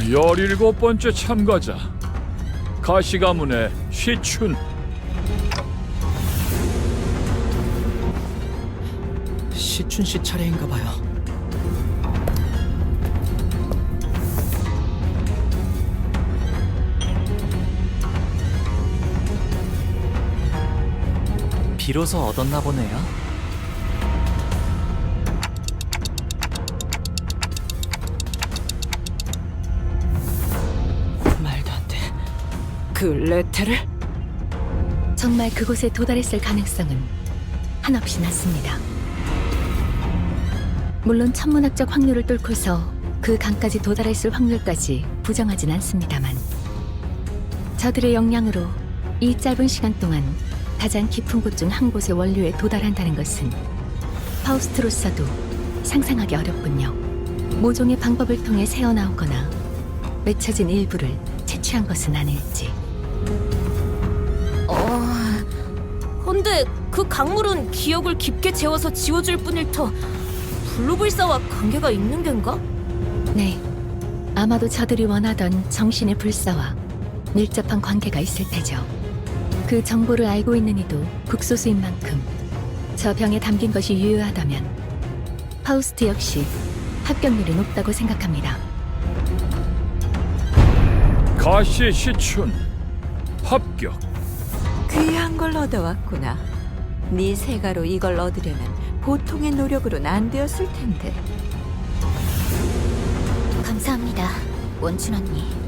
17번째 참가자 가시 가문의 시춘. 시춘 씨 차례인가 봐요. 비로소 얻었나 보네요. 말도 안 돼. 그 레테를? 정말 그곳에 도달했을 가능성은 한없이 낮습니다. 물론 천문학적 확률을 뚫고서 그 강까지 도달했을 확률까지 부정하진 않습니다만 저들의 역량으로 이 짧은 시간 동안 가장 깊은 곳 중 한 곳의 원료에 도달한다는 것은 파우스트로서도 상상하기 어렵군요. 모종의 방법을 통해 새어나오거나 맺혀진 일부를 채취한 것은 아닐지. 근데 그 강물은 기억을 깊게 재워서 지워줄 뿐일 터 블루불사와 관계가 있는 겐가? 네, 아마도 저들이 원하던 정신의 불사와 밀접한 관계가 있을 테죠. 그 정보를 알고 있는 이도 극소수인 만큼 저 병에 담긴 것이 유효하다면 파우스트 역시 합격률이 높다고 생각합니다. 가시 시춘 합격. 귀한 걸 얻어왔구나. 네 세가로 이걸 얻으려면 보통의 노력으로는 안 되었을 텐데. 감사합니다, 원춘 언니.